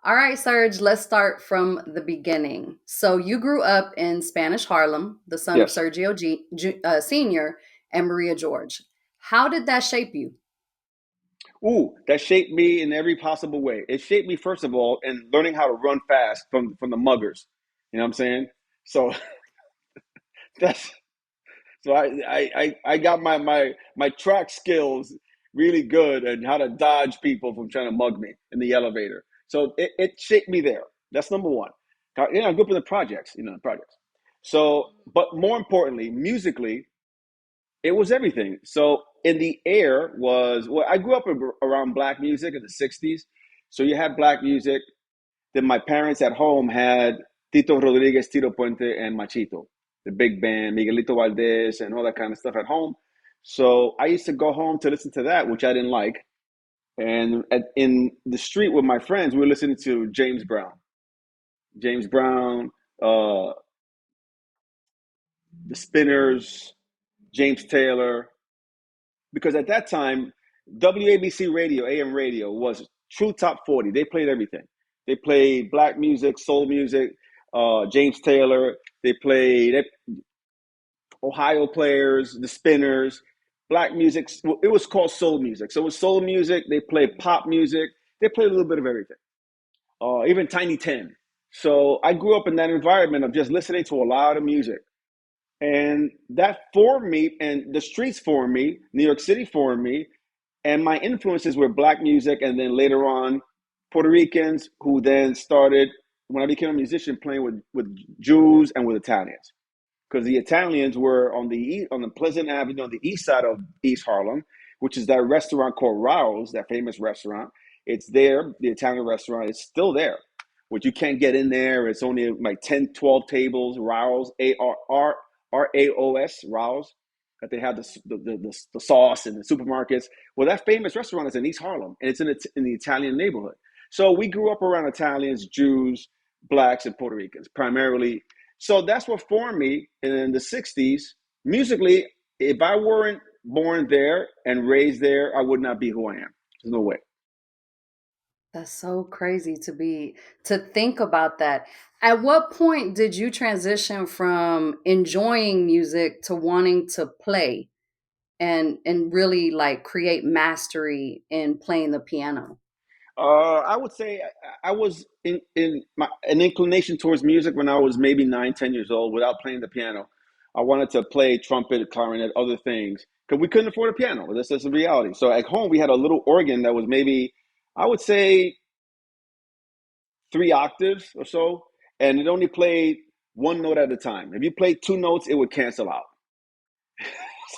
All right, Serge, let's start from the beginning. So you grew up in Spanish Harlem, the son of Yes. Sergio Sr. and Maria George. How did that shape you? Ooh, that shaped me in every possible way. It shaped me first of all in learning how to run fast from the muggers. You know what I'm saying? So that's so I got my track skills really good and how to dodge people from trying to mug me in the elevator. So it shaped me there. That's number one. I grew up in the projects, the projects. So, but more importantly, musically, it was everything. So in the air was well, I grew up around black music in the '60s. So you had black music. Then my parents at home had Tito Rodriguez, Tito Puente, and Machito, the big band, Miguelito Valdez, and all that kind of stuff at home. So I used to go home to listen to that, which I didn't like. And in the street with my friends, we were listening to James Brown, uh, the Spinners, James Taylor, because at that time, WABC radio, AM radio, was true top 40. They played everything. They played black music, soul music, James Taylor. They played Ohio players, the Spinners, black music. It was called soul music. So it was soul music. They played pop music. They played a little bit of everything, even Tiny Tim. So I grew up in that environment of just listening to a lot of music. And that formed me, and the streets formed me, New York City formed me, and my influences were black music, and then later on Puerto Ricans, who then started when I became a musician playing with Jews and with Italians, because the Italians were on the Pleasant Avenue on the east side of East Harlem, which is that restaurant called Rao's, that famous restaurant. It's there, the Italian restaurant is still there, which you can't get in there. It's only like 10, 12 tables. Rao's, Raos, Rao's, that they have the sauce in the supermarkets. Well, that famous restaurant is in East Harlem, and it's in the Italian neighborhood. So we grew up around Italians, Jews, blacks, and Puerto Ricans, primarily. So that's what formed me in the '60s. Musically, if I weren't born there and raised there, I would not be who I am. There's no way. That's so crazy to think about that. At what point did you transition from enjoying music to wanting to play and really like create mastery in playing the piano? I would say I was in an inclination towards music when I was maybe 9, 10 years old without playing the piano. I wanted to play trumpet, clarinet, other things because we couldn't afford a piano. This is the reality. So at home, we had a little organ that was maybe, I would say, 3 octaves or so, and it only played one note at a time. If you played two notes, it would cancel out.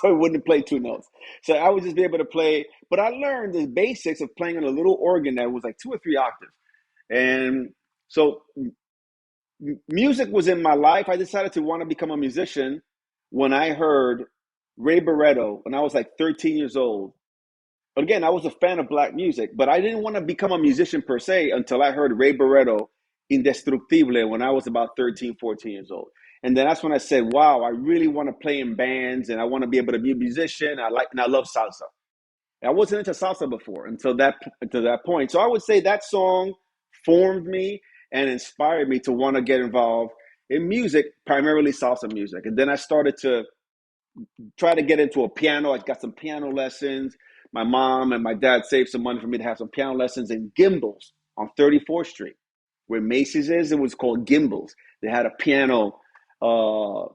So it wouldn't play two notes. So I would just be able to play, but I learned the basics of playing on a little organ that was like 2 or 3 octaves. And so music was in my life. I decided to want to become a musician when I heard Ray Barretto when I was like 13 years old. Again, I was a fan of black music, but I didn't want to become a musician per se until I heard Ray Barretto Indestructible when I was about 13, 14 years old. And then that's when I said, wow, I really want to play in bands and I want to be able to be a musician. And I love salsa. I wasn't into salsa before until that point. So I would say that song formed me and inspired me to want to get involved in music, primarily salsa music. And then I started to try to get into a piano. I got some piano lessons. My mom and my dad saved some money for me to have some piano lessons in Gimbals on 34th Street, where Macy's is. It was called Gimbals. They had a piano uh,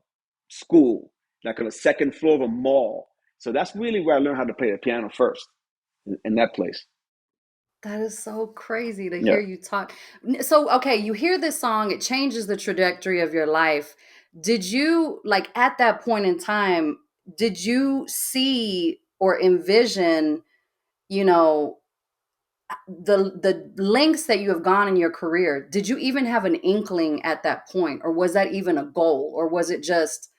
school, like on the second floor of a mall. So that's really where I learned how to play the piano first in that place. That is so crazy to Yeah. hear you talk. So, okay, you hear this song, it changes the trajectory of your life. Did you, like, at that point in time, did you see or envision, you know, the lengths that you have gone in your career? Did you even have an inkling at that point, or was that even a goal, or was it just,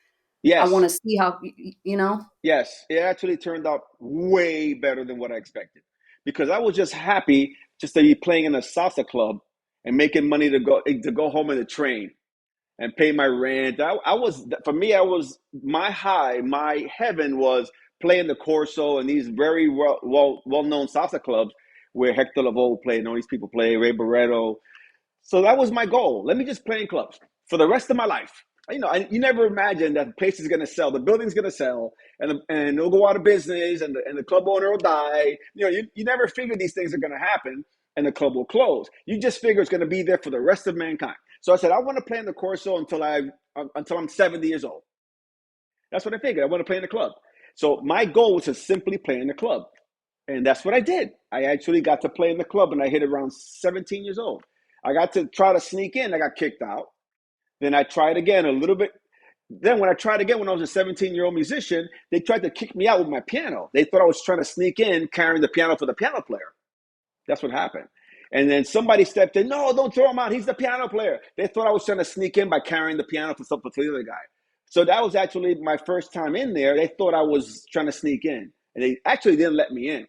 I want Yes. to see how, you know? Yes. It actually turned out way better than what I expected because I was just happy just to be playing in a salsa club and making money to go home in the train and pay my rent. I was for me, I was my high, my heaven was playing the corso and these very well known salsa clubs where Hector Lavoe played and all these people play Ray Barretto. So that was my goal. Let me just play in clubs for the rest of my life. You never imagine that the place is going to sell, the building's going to sell, and it'll go out of business, and the club owner will die. You never figure these things are going to happen, and the club will close. You just figure it's going to be there for the rest of mankind. So I said, I want to play in the Corso until I'm 70 years old. That's what I figured. I want to play in the club. So my goal was to simply play in the club. And that's what I did. I actually got to play in the club, and I hit around 17 years old. I got to try to sneak in. I got kicked out. Then I tried again a little bit. Then when I tried again when I was a 17-year-old musician, they tried to kick me out with my piano. They thought I was trying to sneak in carrying the piano for the piano player. That's what happened. And then somebody stepped in. No, don't throw him out. He's the piano player. They thought I was trying to sneak in by carrying the piano for the other guy. So that was actually my first time in there. They thought I was trying to sneak in. And they actually didn't let me in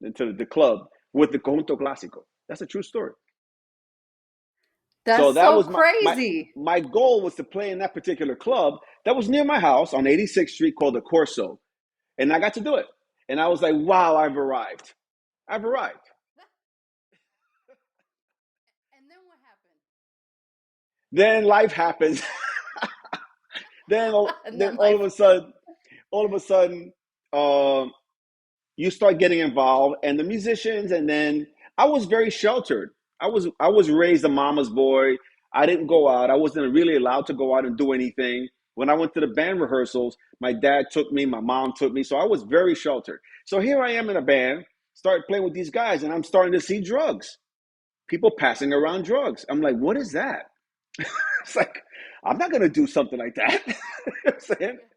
into the club with the Conjunto Clásico. That's a true story. So That's that so was my crazy. my goal was to play in that particular club that was near my house on 86th Street called the Corso. And I got to do it. And I was like, wow, I've arrived. I've arrived. And then what Then life happens. then happened? then Then life. all of a sudden, um, you start getting involved, and the musicians, and then I was very sheltered. I was raised a mama's boy. I didn't go out. I wasn't really allowed to go out and do anything. When I went to the band rehearsals, my dad took me, my mom took me, so I was very sheltered. So here I am in a band, started playing with these guys, and I'm starting to see drugs. People passing around drugs. I'm like, what is that? It's like, I'm not gonna do something like that. You know what I'm saying? Yeah.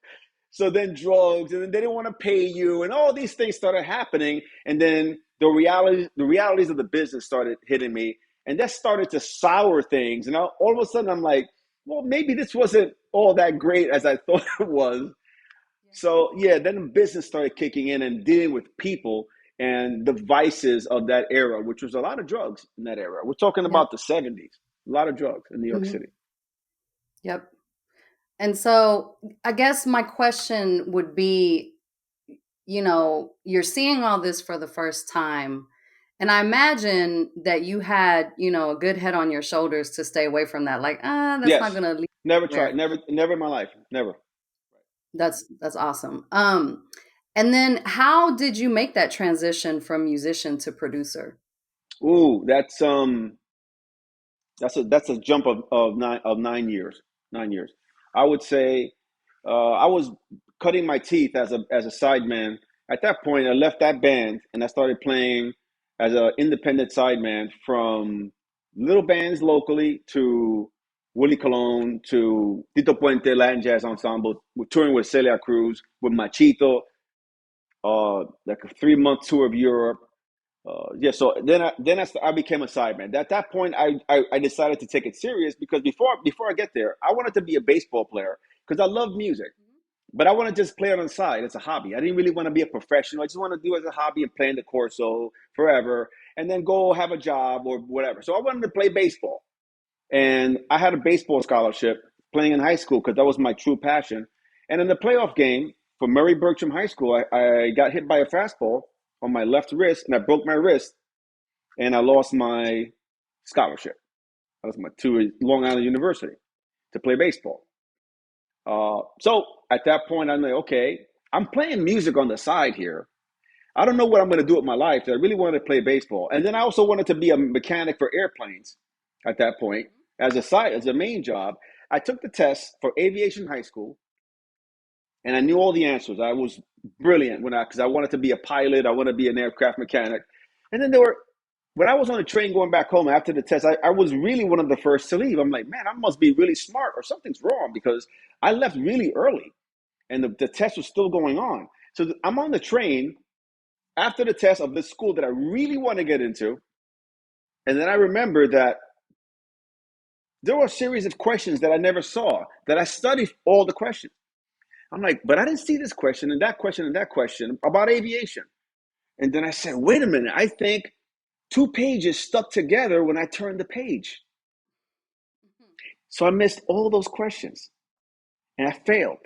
So then drugs, and then they didn't want to pay you, and all these things started happening. And then the realities of the business started hitting me, and that started to sour things. And all of a sudden, I'm like, well, maybe this wasn't all that great as I thought it was. Yeah. So yeah, then the business started kicking in and dealing with people and the vices of that era, which was a lot of drugs in that era. We're talking Yep. about the 70s, a lot of drugs in New York Hmm. City. Yep. And so I guess my question would be, you're seeing all this for the first time. And I imagine that you had, a good head on your shoulders to stay away from that. Like, that's not Yes, gonna lead never tried, anywhere. never in my life, never. That's awesome. And then how did you make that transition from musician to producer? Ooh, that's a jump of 9 years. 9 years. I would say I was cutting my teeth as a sideman. At that point, I left that band and I started playing as an independent sideman from little bands locally to Willie Colon to Tito Puente Latin Jazz Ensemble. We're touring with Celia Cruz, with Machito, like a 3 month tour of Europe. Yeah, so I became a sideman. At that point, I decided to take it serious because before I get there, I wanted to be a baseball player because I love music, but I want to just play it on the side. It's a hobby. I didn't really want to be a professional. I just want to do it as a hobby and play in the Corso forever, and then go have a job or whatever. So I wanted to play baseball, and I had a baseball scholarship playing in high school because that was my true passion. And in the playoff game for Murray Bergstrom High School, I got hit by a fastball on my left wrist, and I broke my wrist, and I lost my scholarship. I was my to Long Island University to play baseball. So at that point, I'm like, okay, I'm playing music on the side here. I don't know what I'm going to do with my life. I really wanted to play baseball, and then I also wanted to be a mechanic for airplanes. At that point, as a main job, I took the test for aviation high school, and I knew all the answers. I was brilliant because I wanted to be a pilot. I wanted to be an aircraft mechanic, and then when I was on the train going back home after the test, I was really one of the first to leave. I'm like, man, I must be really smart or something's wrong because I left really early and the test was still going on. So I'm on the train after the test of this school that I really want to get into. And then I remember that there were a series of questions that I never saw, that I studied all the questions. I'm like, but I didn't see this question and that question and that question about aviation. And then I said, wait a minute, I think two pages stuck together when I turned the page. So I missed all those questions and I failed.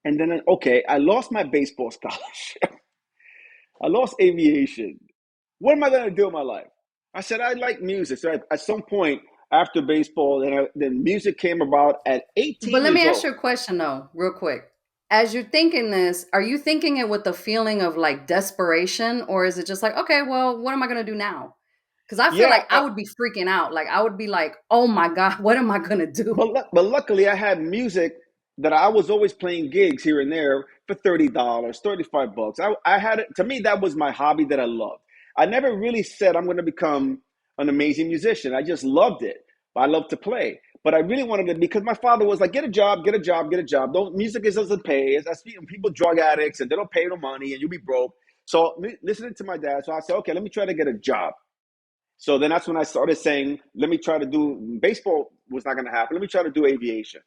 And then, okay, I lost my baseball scholarship. I lost aviation. What am I going to do in my life? I said I like music. So at some point after baseball, then music came about at But 18 let years me ask old. you a question though, real quick. As you're thinking this, are you thinking it with the feeling of like desperation, or is it just like, okay, well, what am I gonna do now? Because I feel Yeah, like I would be freaking out. Like I would be like, oh my God, what am I gonna do? but luckily I had music that I was always playing gigs here and there for $30, 35 bucks. I had it, to me, that was my hobby that I loved. I never really said I'm going to become an amazing musician. I just loved it. I love to play. But I really wanted to, because my father was like, get a job, get a job, get a job. Don't music doesn't pay. I see people drug addicts and they don't pay no money and you'll be broke. So listening to my dad, so I said, okay, let me try to get a job. So then that's when I started saying, let me try to do baseball was not going to happen. Let me try to do aviation.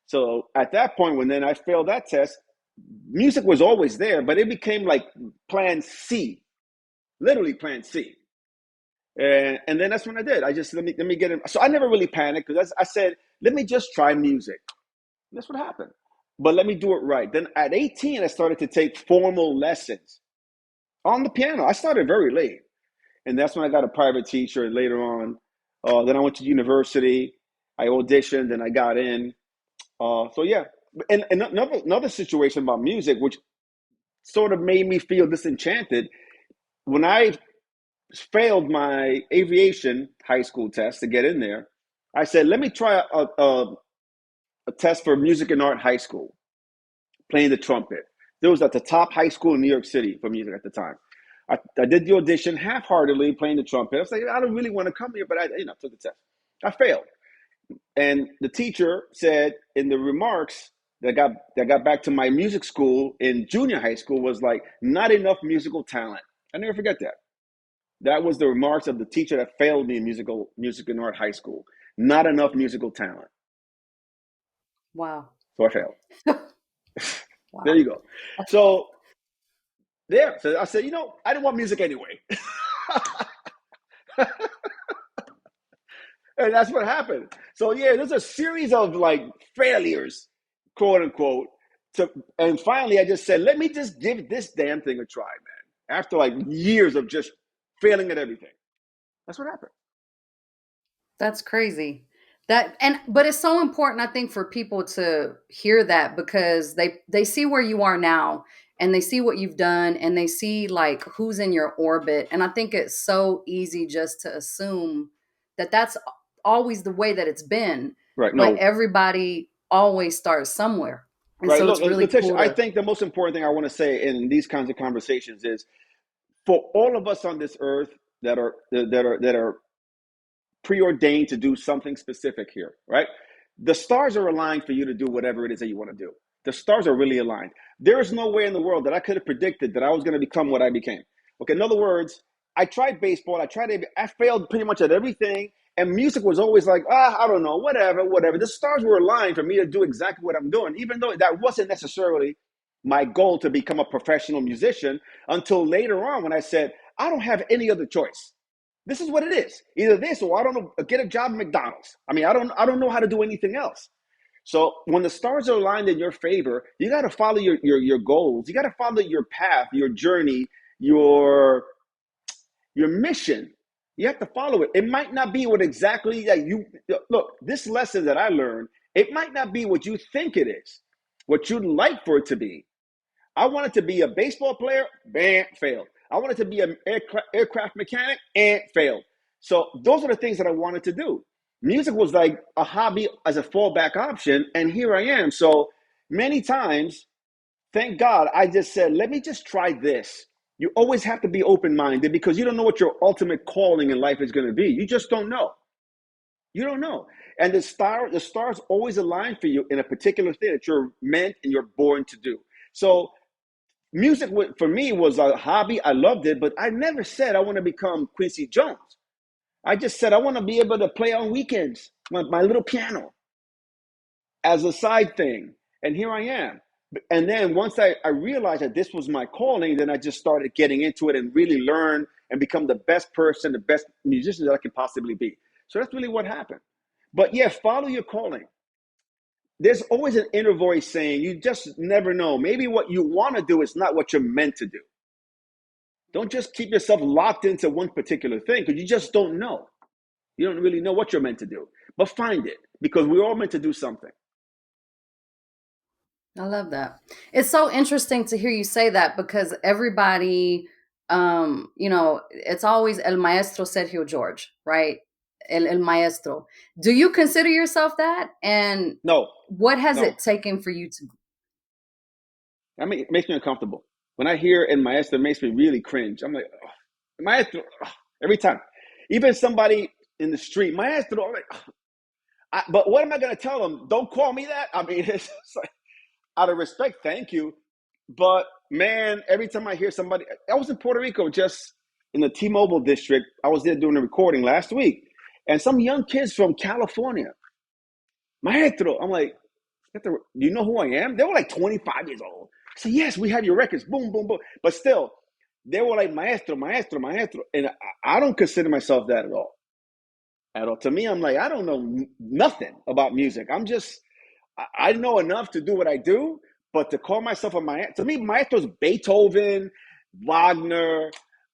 So at that point, when then I failed that test, music was always there, but it became like plan C, literally plan C. And then that's when I did. I just let me get in. So I never really panicked because I said, let me just try music. And that's what happened. But let me do it right. Then at 18, I started to take formal lessons on the piano. I started very late. And that's when I got a private teacher. And later on, then I went to university. I auditioned and I got in. So yeah, and another situation about music, which sort of made me feel disenchanted when I failed my aviation high school test to get in there. I said, let me try a test for music and art high school, playing the trumpet. There was at the top high school in New York City for music at the time. I did the audition half-heartedly playing the trumpet. I was like, I don't really want to come here, but I took the test. I failed. And the teacher said in the remarks that got back to my music school in junior high school was like, not enough musical talent. I never forget that. That was the remarks of the teacher that failed me in music and art high school. Not enough musical talent. Wow. So I failed. There Wow. you go. So there. So I said, I didn't want music anyway. And that's what happened. So yeah, there's a series of like failures, quote unquote. And finally, I just said, let me just give this damn thing a try, man. After like years of just failing at everything, that's what happened. That's crazy. But it's so important, I think, for people to hear that because they see where you are now and they see what you've done and they see like who's in your orbit. And I think it's so easy just to assume that that's always the way that it's been, Right? but No. everybody always starts somewhere. And Right. so Look, it's really Letitia, cool I to think the most important thing I want to say in these kinds of conversations is for all of us on this earth that are preordained to do something specific here, right? The stars are aligned for you to do whatever it is that you want to do. The stars are really aligned. There is no way in the world that I could have predicted that I was going to become what I became. Okay, in other words, I tried baseball, I failed pretty much at everything, and music was always like, I don't know, whatever. The stars were aligned for me to do exactly what I'm doing, even though that wasn't necessarily my goal to become a professional musician until later on when I said, I don't have any other choice. This is what it is. Either this or I don't know, get a job at McDonald's. I mean, I don't know how to do anything else. So when the stars are aligned in your favor, you got to follow your goals. You got to follow your path, your journey, your mission. You have to follow it. It might not be what exactly that you look. This lesson that I learned, it might not be what you think it is, what you'd like for it to be. I wanted to be a baseball player, bam, failed. I wanted to be an aircraft mechanic, and failed. So those are the things that I wanted to do. Music was like a hobby as a fallback option, and here I am. So many times, thank God, I just said, let me just try this. You always have to be open-minded because you don't know what your ultimate calling in life is going to be. You just don't know. You don't know. And the stars always align for you in a particular thing that you're meant and you're born to do. So music for me was a hobby. I loved it, but I never said I want to become Quincy Jones. I just said I want to be able to play on weekends, my little piano as a side thing. And here I am. And then once I realized that this was my calling, then I just started getting into it and really learn and become the best person, the best musician that I could possibly be. So that's really what happened. But yeah, follow your calling. There's always an inner voice saying you just never know. Maybe what you want to do is not what you're meant to do. Don't just keep yourself locked into one particular thing because you just don't know. You don't really know what you're meant to do, but find it because we're all meant to do something. I love that. It's so interesting to hear you say that because everybody, it's always El Maestro Sergio George, right? El Maestro. Do you consider yourself that? And No, what has no. it taken for you to? I mean, it makes me uncomfortable. When I hear in maestro, it makes me really cringe. I'm like, "Ugh, maestro, ugh," every time. Even somebody in the street, maestro, I'm like, "Ugh." But what am I going to tell them? Don't call me that. I mean, it's just like, out of respect, thank you. But man, every time I hear somebody, I was in Puerto Rico just in the T-Mobile district. I was there doing a recording last week, and some young kids from California, maestro. I'm like, do you know who I am? They were like 25 years old. I said, yes, we have your records. Boom, boom, boom. But still, they were like maestro, maestro, maestro. And I don't consider myself that at all. At all. To me, I'm like, I don't know nothing about music. I know enough to do what I do, but to call myself a maestro, to me, maestro's Beethoven, Wagner,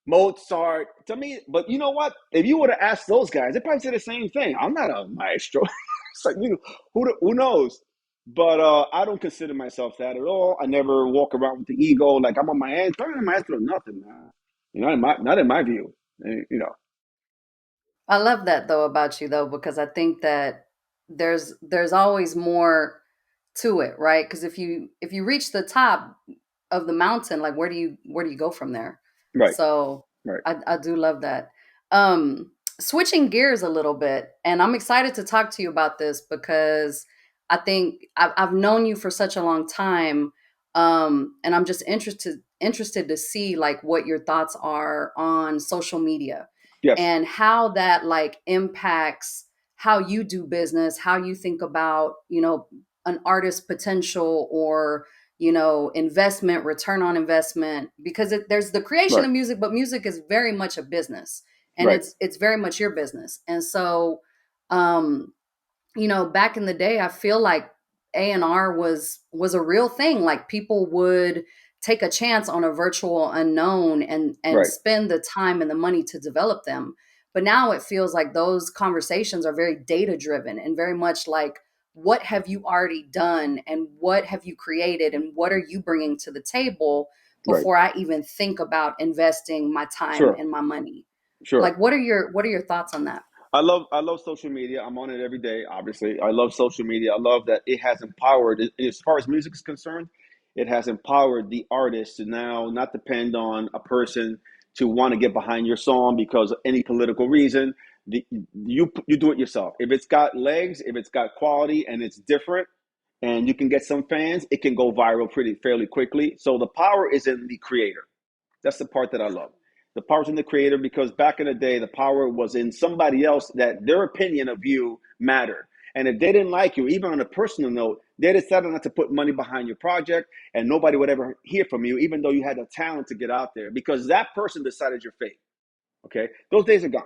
Mozart. To me, but you know what? If you would have asked those guys, they probably say the same thing. I'm not a maestro. It's like, who knows? But I don't consider myself that at all. I never walk around with the ego like I'm on my hands. I'm a maestro, nothing. Nah. Not in my view. You know, I love that though about you though because I think that there's always more to it, right? Because if you reach the top of the mountain, like where do you go from there? right, So right. I do love that. Um, Switching gears a little bit, and I'm excited to talk to you about this because I think I've known you for such a long time, and I'm just interested to see like what your thoughts are on social media Yes, and how that like impacts how you do business, how you think about an artist's potential or investment, return on investment, because there's the creation right, of music, but music is very much a business, and right, it's very much your business. And so, um, back in the day, I feel like A&R was a real thing. Like people would take a chance on a virtual unknown and right, spend the time and the money to develop them. But now it feels like those conversations are very data driven and very much like, what have you already done and what have you created and what are you bringing to the table right. before I even think about investing my time Sure, and my money? sure. Like what are your thoughts on that? I love social media. I'm on it every day. Obviously, I love social media. I love that it has empowered. As far as music is concerned, it has empowered the artist to now not depend on a person to want to get behind your song because of any political reason. You do it yourself. If it's got legs, if it's got quality, and it's different, and you can get some fans, it can go viral pretty fairly quickly. So the power is in the creator. That's the part that I love. The power's in the creator because back in the day, the power was in somebody else that their opinion of you mattered. And if they didn't like you, even on a personal note, they decided not to put money behind your project and nobody would ever hear from you, even though you had the talent to get out there because that person decided your fate. Okay. Those days are gone.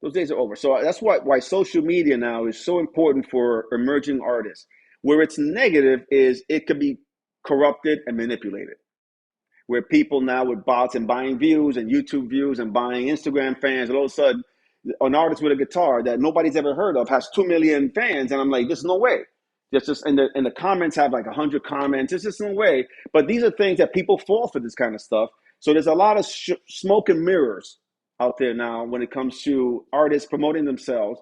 Those days are over. So that's why social media now is so important for emerging artists. Where it's negative is it could be corrupted and manipulated where people now with bots and buying views and YouTube views and buying Instagram fans, and all of a sudden, an artist with a guitar that nobody's ever heard of has 2 million fans, and I'm like, there's no way. Just and the comments have like 100 comments. There's just no way. But these are things that people fall for this kind of stuff. So there's a lot of smoke and mirrors out there now when it comes to artists promoting themselves.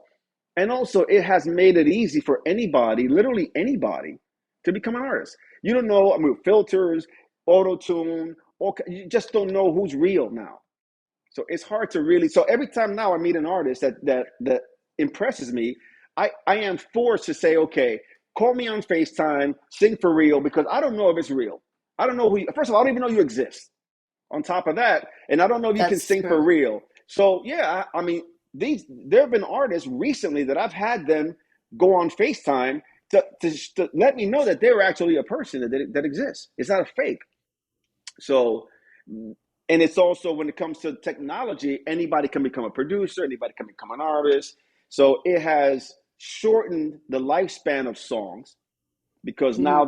And also, it has made it easy for anybody, literally anybody, to become an artist. You don't know, I mean, filters, auto tune, you just don't know who's real now. So it's hard to really. So every time now I meet an artist that impresses me, I am forced to say, okay, call me on FaceTime, sing for real, because I don't know if it's real. I don't know who. First of all, I don't even know you exist. On top of that, and I don't know if you can That's sing for true. real. So yeah, I mean, there have been artists recently that I've had them go on FaceTime to let me know that they're actually a person that exists. It's not a fake. So, and it's also when it comes to technology, anybody can become a producer, anybody can become an artist. So it has shortened the lifespan of songs because now Mhm.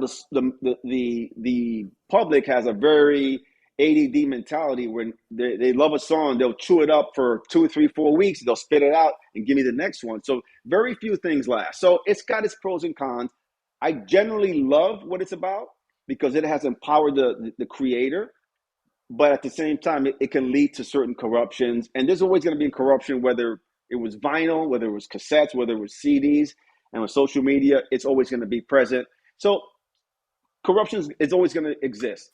the public has a very ADD mentality where they love a song, they'll chew it up for 2, 3, 4 weeks, they'll spit it out and give me the next one. So very few things last. So it's got its pros and cons. I generally love what it's about because it has empowered the creator, but at the same time, it can lead to certain corruptions. And there's always going to be corruption, whether it was vinyl, whether it was cassettes, whether it was CDs, and with social media, it's always going to be present. So corruption is always going to exist.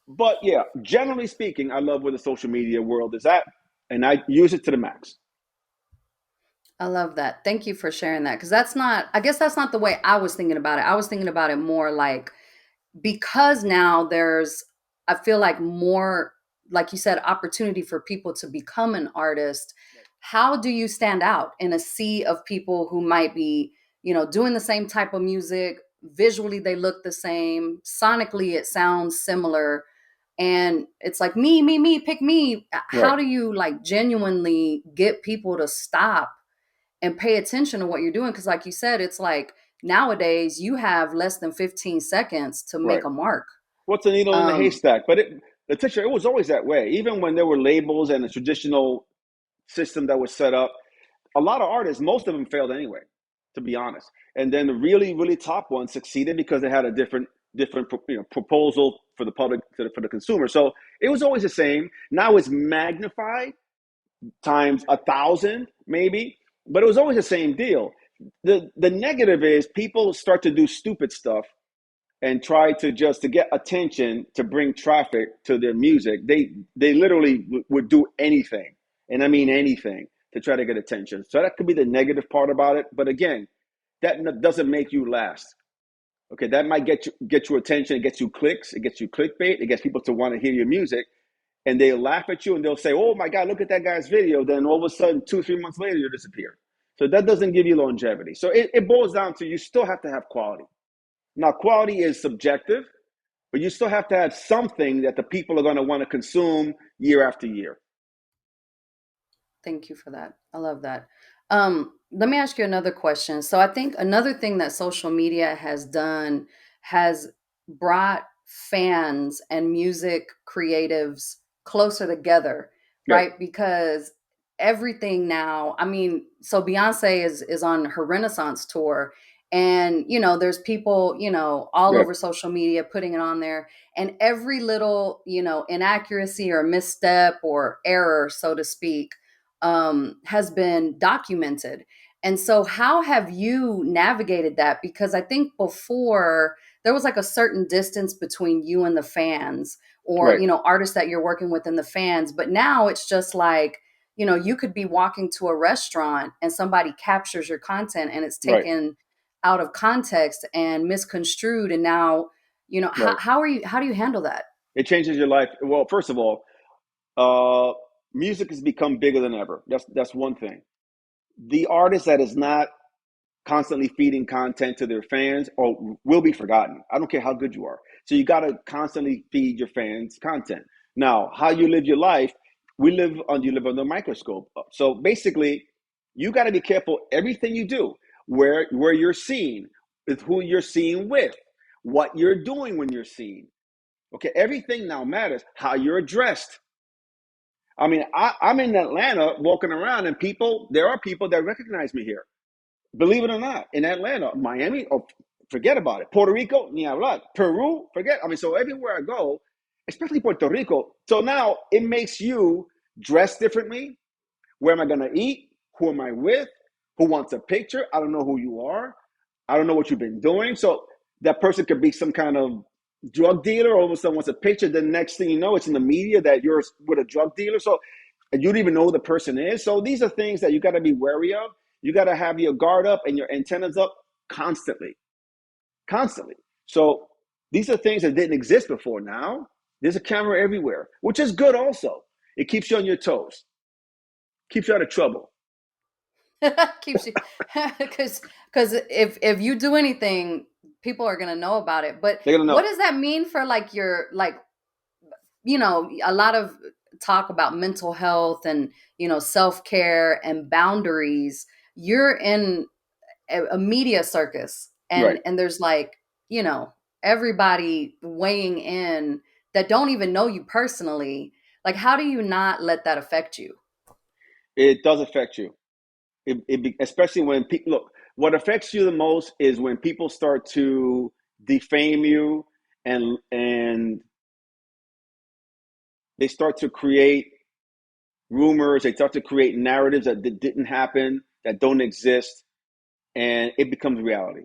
But yeah, generally speaking, I love where the social media world is at, and I use it to the max. I love that. Thank you for sharing that because that's not, I guess that's not the way I was thinking about it. I was thinking about it more like, because now there's, I feel like more, like you said, opportunity for people to become an artist. How do you stand out in a sea of people who might be, doing the same type of music? Visually, they look the same. Sonically, it sounds similar. And it's like, me, pick me. Right. How do you like genuinely get people to stop and pay attention to what you're doing? Because, like you said, it's like nowadays you have less than 15 seconds to Right. make a mark. What's the needle in the Um, haystack? But Letitia, it was always that way. Even when there were labels and a traditional system that was set up, a lot of artists, most of them failed anyway, to be honest. And then the really, really top ones succeeded because they had a different proposal for the public, for the consumer. So it was always the same. Now it's magnified times 1,000 maybe, but it was always the same deal. The negative is people start to do stupid stuff and try to just to get attention to bring traffic to their music. They literally would do anything, and I mean anything, to try to get attention. So that could be the negative part about it. But again, that doesn't make you last. Okay, that might get your attention, it gets you clicks, it gets you clickbait, it gets people to want to hear your music, and they laugh at you and they'll say, "Oh my God, look at that guy's video." Then all of a sudden, 2, 3 months later, you disappear. So that doesn't give you longevity. So it boils down to you still have to have quality. Now, quality is subjective, but you still have to have something that the people are going to want to consume year after year. Thank you for that. I love that. Let me ask you another question. So I think another thing that social media has done has brought fans and music creatives closer together, Right, right? Because everything now, I mean, so Beyonce is on her Renaissance tour, and there's people, all right, over social media putting it on there, and every little, inaccuracy or misstep or error, so to speak, has been documented. And so, how have you navigated that? Because I think before there was like a certain distance between you and the fans, or right, artists that you're working with and the fans. But now it's just like, you could be walking to a restaurant and somebody captures your content and it's right, taken out of context and misconstrued. And now, right. how do you handle that? It changes your life. Well, first of all, uh, music has become bigger than ever. That's one thing. The artist that is not constantly feeding content to their fans or will be forgotten. I don't care how good you are. So you got to constantly feed your fans content. Now, how you live your life, you live under a microscope. So basically, you got to be careful everything you do, where you're seen, with who you're seen with, what you're doing when you're seen. Okay, everything now matters. How you're dressed. I mean, I'm in Atlanta walking around, and there are people that recognize me here. Believe it or not, in Atlanta, Miami, oh, forget about it. Puerto Rico, ni hablar. Peru, forget. I mean, so everywhere I go, especially Puerto Rico. So now it makes you dress differently. Where am I going to eat? Who am I with? Who wants a picture? I don't know who you are. I don't know what you've been doing. So that person could be some kind of drug dealer. All of a sudden wants a picture. The next thing you know, it's in the media that you're with a drug dealer. So you don't even know who the person is. So these are things that you got to be wary of. You got to have your guard up and your antennas up constantly, constantly. So these are things that didn't exist before. Now there's a camera everywhere, which is good also. It keeps you on your toes, keeps you out of trouble. Keeps you, because if you do anything, people are gonna know about it. But They're gonna what know. does that mean for like your, like, a lot of talk about mental health and self-care and boundaries. You're in a media circus, Right. and there's like, you know everybody weighing in that don't even know you personally. Like, how do you not let that affect you? It does affect you. Especially when people look. What affects you the most is when people start to defame you, and they start to create rumors. They start to create narratives that didn't happen, that don't exist, and it becomes reality.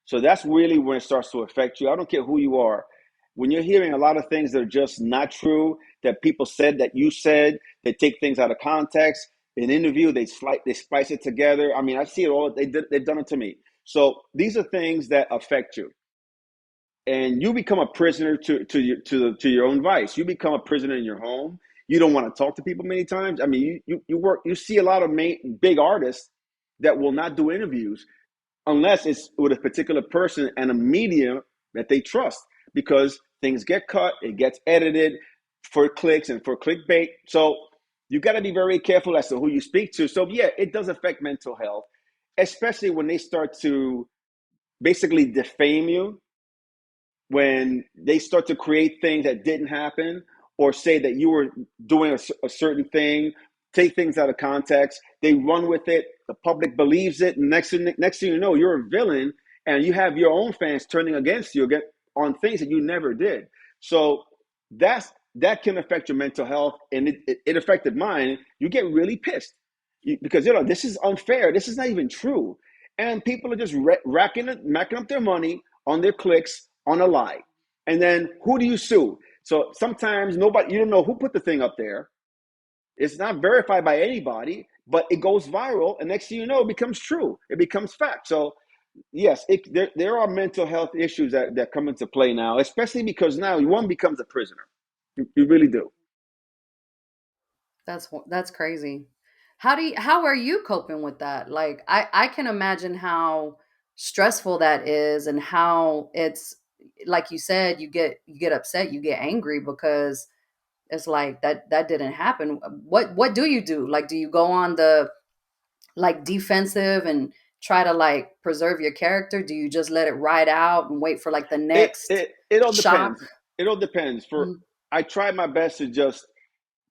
So that's really when it starts to affect you. I don't care who you are. When you're hearing a lot of things that are just not true, that people said, that you said, they take things out of context. In an interview, they spice it together. I mean, I see it all. They've done it to me. So these are things that affect you, and you become a prisoner to your own vice. You become a prisoner in your home. You don't want to talk to people many times. I mean, you see a lot of big artists that will not do interviews unless it's with a particular person and a medium that they trust, because things get cut, it gets edited for clicks and for clickbait. So you got to be very careful as to who you speak to. So yeah, it does affect mental health, especially when they start to basically defame you, when they start to create things that didn't happen, or say that you were doing a certain thing, take things out of context, they run with it, the public believes it, and next thing you know, you're a villain, and you have your own fans turning against you again on things that you never did. So that can affect your mental health, and it affected mine. You get really pissed because this is unfair. This is not even true, and people are just racking up their money on their clicks on a lie. And then who do you sue? So sometimes nobody, you don't know who put the thing up there. It's not verified by anybody, but it goes viral, and next thing you know, it becomes true. It becomes fact. So yes, there are mental health issues that come into play now, especially because now one becomes a prisoner. You really do. That's crazy. How are you coping with that? Like, I can imagine how stressful that is, and how it's, like you said, you get upset, you get angry, because it's like that didn't happen. What do you do? Like, do you go on the, like, defensive and try to, like, preserve your character? Do you just let it ride out and wait for, like, the It next it it all shock? depends. It all depends. Mhm. I try my best to just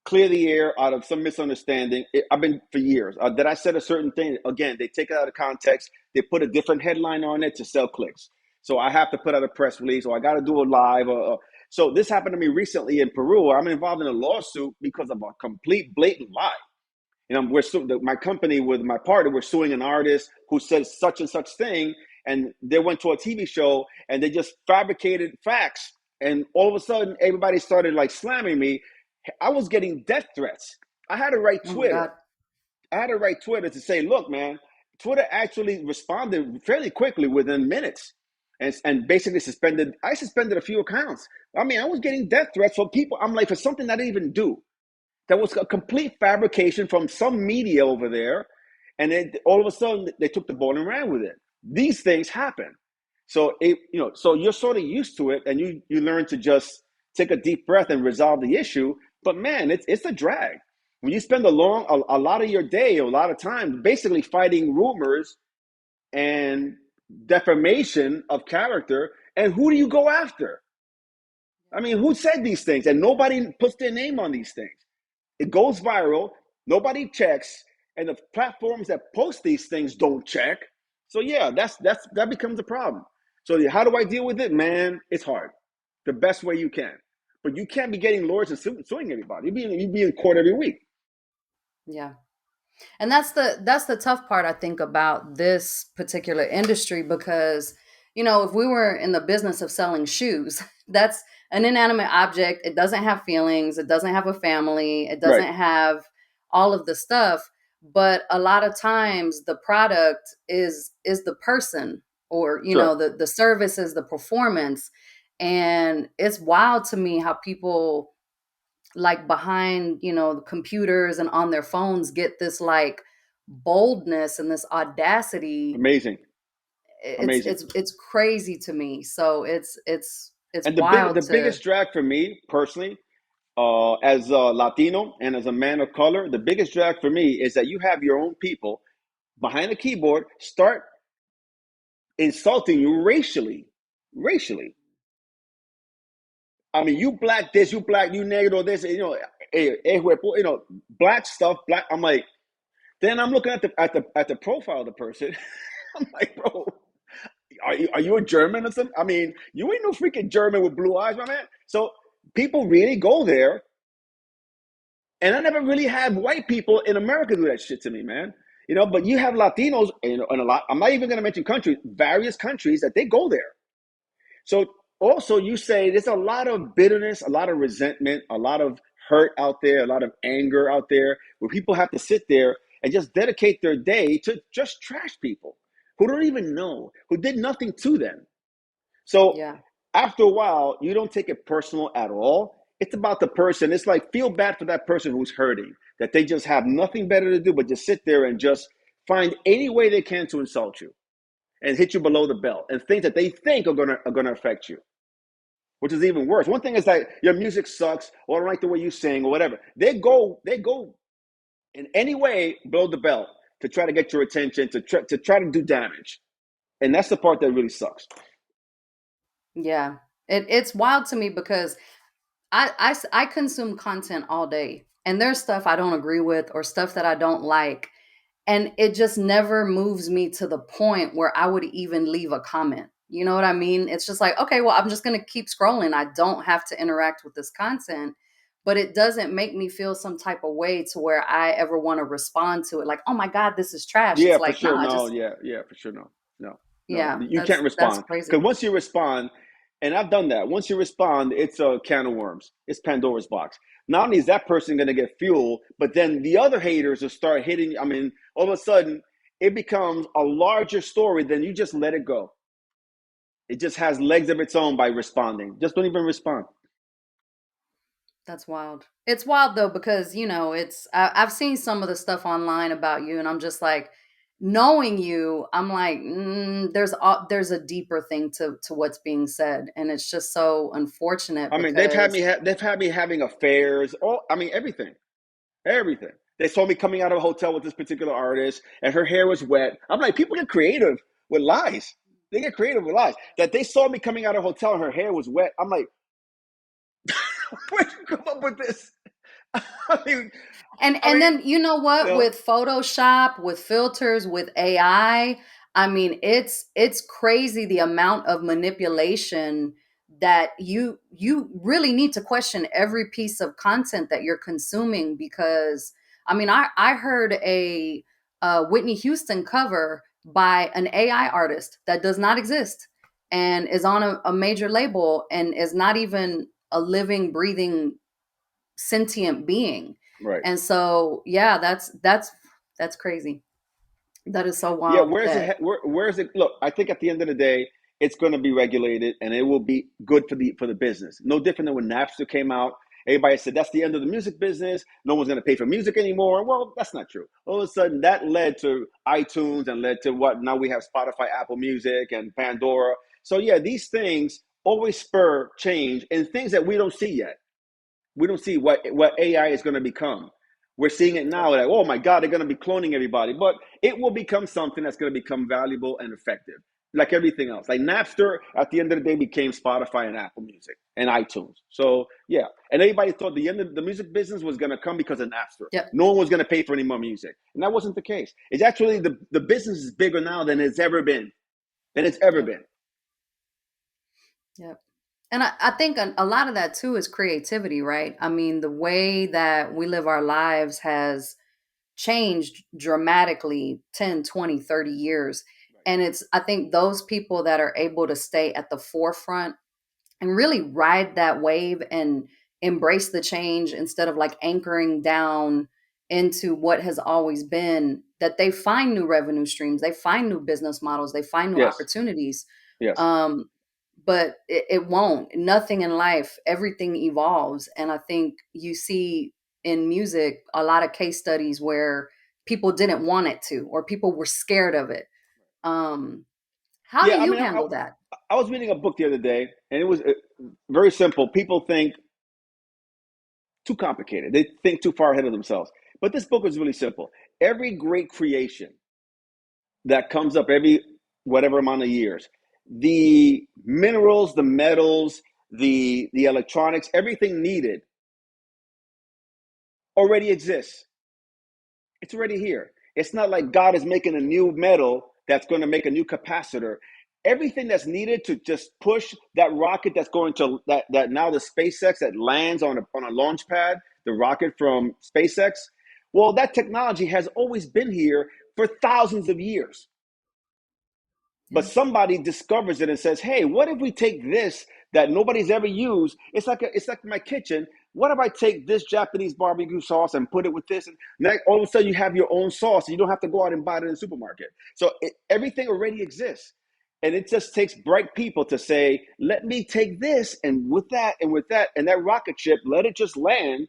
clear the air out of some misunderstanding. I've been for years. That I said a certain thing. Again, they take it out of context. They put a different headline on it to sell clicks. So I have to put out a press release, or I got to do a live. So this happened to me recently in Peru, where I'm involved in a lawsuit because of a complete blatant lie. My company with my partner, we're suing an artist who says such and such thing, and they went to a TV show and they just fabricated facts, and all of a sudden everybody started like slamming me. I was getting death threats. I had to write Oh my Twitter. God. I had to write Twitter to say, look, man, Twitter actually responded fairly quickly within minutes, and basically suspended. I suspended a few accounts. I mean, I was getting death threats from people. I'm like, for something I didn't even do. That was a complete fabrication from some media over there, and then all of a sudden they took the ball and ran with it. These things happen. So you're sort of used to it, and you learn to just take a deep breath and resolve the issue. But man, it's a drag when you spend a lot of your day, a lot of time, basically fighting rumors and defamation of character. And who do you go after? I mean, who said these things? And nobody puts their name on these things. It goes viral, nobody checks, and the platforms that post these things don't check. So yeah, that becomes a problem. So how do I deal with it, man? It's hard, the best way you can, but you can't be getting lawyers and suing everybody. You be in court every week. Yeah. And that's the tough part, I think, about this particular industry, because if we were in the business of selling shoes, that's an inanimate object. It doesn't have feelings, it doesn't have a family, it Right. doesn't have all of the stuff. But a lot of times the product is the person, or Sure. the service is the performance. And it's wild to me how people, like, behind the computers and on their phones, get this, like, boldness and this audacity. Amazing. it's Amazing. it's it's crazy to me. So it's And wild the to. biggest drag for me personally, as a Latino and as a man of color, the biggest drag for me is that you have your own people behind the keyboard start insulting you racially. Racially. I mean, you black this, you black, you negro this, black stuff, black. I'm like, then I'm looking at the profile of the person. I'm like, bro, are you a German or something? I mean, you ain't no freaking German with blue eyes, my man. So people really go there, and I never really had white people in America do that shit to me, man. But you have Latinos, and a lot. I'm not even going to mention countries, various countries that they go there. So also, you say there's a lot of bitterness, a lot of resentment, a lot of hurt out there, a lot of anger out there, where people have to sit there and just dedicate their day to just trash people who don't even know, who did nothing to them. So Yeah. after a while, you don't take it personal at all. It's about the person. It's like feel bad for that person who's hurting, that they just have nothing better to do but just sit there and just find any way they can to insult you and hit you below the belt and things that they think are gonna affect you, which is even worse. One thing is that your music sucks, or I don't like the way you sing, or whatever. They go in any way below the belt to try to get your attention, to try to do damage, and that's the part that really sucks. Yeah. It's wild to me because I consume content all day, and there's stuff I don't agree with or stuff that I don't like. And it just never moves me to the point where I would even leave a comment. You know what I mean? It's just like, okay, well, I'm just going to keep scrolling. I don't have to interact with this content, but it doesn't make me feel some type of way to where I ever want to respond to it. Like, oh my God, this is trash. Yeah, It's for like, no, sure. I No, just, yeah, for sure. No, no, no. yeah, You can't that's respond because crazy. once you respond, and I've done that. Once you respond, it's a can of worms. It's Pandora's box. Not only is that person going to get fuel, but then the other haters will start hitting. I mean, all of a sudden, it becomes a larger story than you just let it go. It just has legs of its own by responding. Just don't even respond. That's wild. It's wild though because I've seen some of the stuff online about you, and I'm just like, knowing you, I'm like, there's a deeper thing to what's being said, and it's just so unfortunate I mean, they've had because me. They've had me having affairs. All. I mean, everything. Everything. They saw me coming out of a hotel with this particular artist, and her hair was wet. I'm like, people get creative with lies. They get creative with lies. That they saw me coming out of a hotel and her hair was wet. I'm like, where'd you come up with this? I mean, And I mean, then you know you what, know, with Photoshop, with filters, with I mean, it's crazy the amount of manipulation that you really need to question every piece of content that you're consuming. Because I mean, I heard a Whitney Houston cover by an AI artist that does not exist and is on a major label and is not even a living, breathing, sentient being. right. And so, yeah, that's crazy. That is so Yeah, wild where's that it? Where's it? Look, I think at the end of the day, it's going to be regulated, and it will be good for the business. No different than when Napster came out. Everybody said that's the end of the music business. No one's going to pay for music anymore. Well, that's not true. All of a sudden, that led to iTunes and led to what now we have Spotify, Apple Music, and Pandora. So yeah, these things always spur change in things that we don't see yet. We don't see what AI is going to become. We're seeing it now, like, oh my God, they're going to be cloning everybody. But it will become something that's going to become valuable and effective, like everything else. Like Napster, at the end of the day, became Spotify and Apple Music and iTunes. So yeah, and everybody thought the end of the music business was going to come because of Napster. yep, No one was going to pay for any more music, and that wasn't the case. It's actually the business is bigger now than it's ever been. Than it's ever yep, been. yep. And I think a lot of that too is creativity, right? I mean, the way that we live our lives has changed dramatically 10, 20, 30 years. And it's, I think those people that are able to stay at the forefront and really ride that wave and embrace the change instead of like anchoring down into what has always been, that they find new revenue streams, they find new business models, they find new Yes. opportunities. Yes. um, but it won't, nothing in life, everything evolves. And I think you see in music a lot of case studies where people didn't want it to, or people were scared of it. um, how do Yeah. I you mean, handle that? I was reading a book the other day, and it was very simple. People think too complicated. They think too far ahead of themselves. But this book is really simple. Every great creation that comes up every whatever amount of years, the minerals, the metals, the electronics, everything needed already exists. It's already here. It's not like God is making a new metal that's going to make a new capacitor. Everything that's needed to just push that rocket that's going to that now the SpaceX that lands on a launch pad, the rocket from SpaceX. Well, that technology has always been here for thousands of years. But Yeah. somebody discovers it and says, "Hey, what if we take this that nobody's ever used? It's like my kitchen. What if I take this Japanese barbecue sauce and put it with this? And now all of a sudden you have your own sauce, and you don't have to go out and buy it in the supermarket. So everything already exists, and it just takes bright people to say, "Let me take this and with that and with that and that rocket ship, let it just land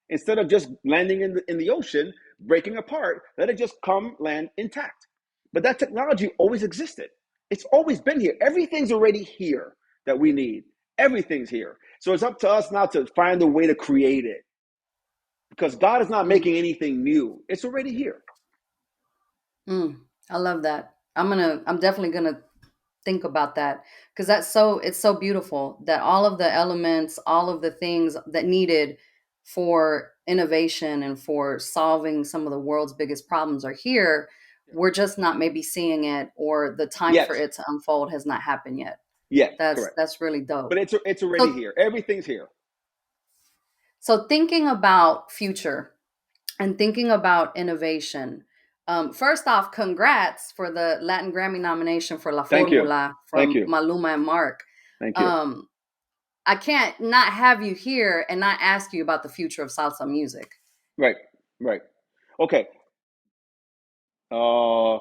instead of just landing in the ocean, breaking apart. Let it just come land intact." But that technology always existed. It's always been here. Everything's already here that we need. Everything's here. So it's up to us now to find a way to create it. Because God is not Mm, making anything new. It's already here. mm. I love that. I'm definitely gonna think about that because it's so beautiful that all of the elements, all of the things that needed for innovation and for solving some of the world's biggest problems are here. We're just not maybe seeing it, or the time for Yet. it to unfold has not happened yet. Yet. That's Correct. that's really But dope. it's already So here. Everything's here. so thinking about future and thinking about innovation. First off, congrats for the Latin Grammy nomination for La Thank you. Formula Thank from you. Maluma and Mark. Thank you. Um, I can't not have you here and not ask you about the future of salsa music. Right. Right. Okay. Uh,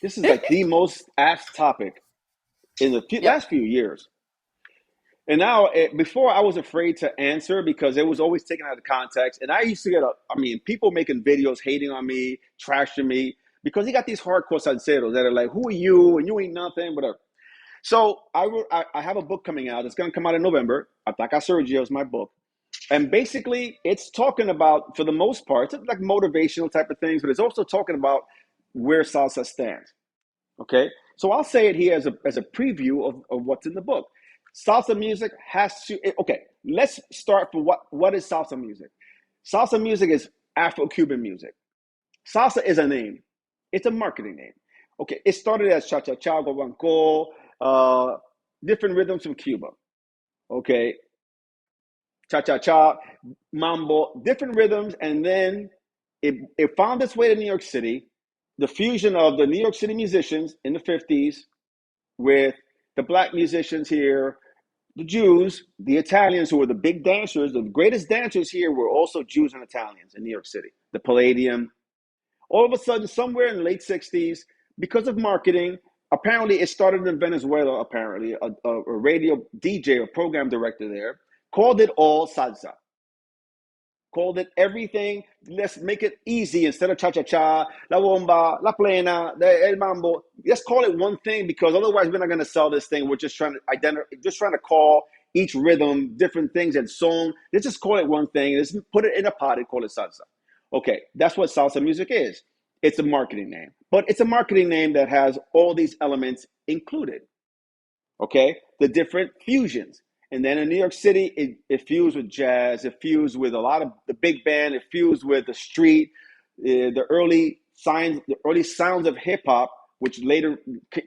this is like the most asked topic in the Yep. last few years. And now, before I was afraid to answer because it was always taken out of context. And I used to I mean, people making videos hating on me, trashing me, because you got these hardcore salseros that are like, "Who are you? And you ain't nothing," whatever. So I have a book coming out. It's going to come out in November. Ataca Sergio is my book. And basically, it's talking about, for the most part, it's like motivational type of things, but it's also talking about where salsa stands. Okay, so I'll say it here as a preview of what's in the book. Salsa music has to. Okay, let's start for what is salsa music. Salsa music is Afro-Cuban music. Salsa is a name. It's a marketing name. Okay, it started as cha cha cha, guaguancó, different rhythms from Cuba. Okay, cha cha cha, mambo, different rhythms, and then it found its way to New York City. The fusion of the New York City musicians in the 50s with the black musicians here, the Jews, the Italians, who were the big dancers. The greatest dancers here were also Jews and Italians in New York City. The Palladium. All of a sudden, somewhere in the late 60s, because of marketing, apparently it started in Venezuela, apparently, a radio DJ or program director there, called it all salsa. Called it everything. Let's make it easy instead of cha cha cha, la bomba, la plena, el mambo. Let's call it one thing because otherwise we're not going to sell this thing. We're just trying to just trying to call each rhythm different things and song. Let's just call it one thing. Let's put it in a pot and call it salsa. Okay, that's what salsa music is. It's a marketing name, but it's a marketing name that has all these elements included. Okay, the different fusions. And then in New York City, it fused with jazz, it fused with a lot of the big band, it fused with the street, the early sounds of hip hop, which later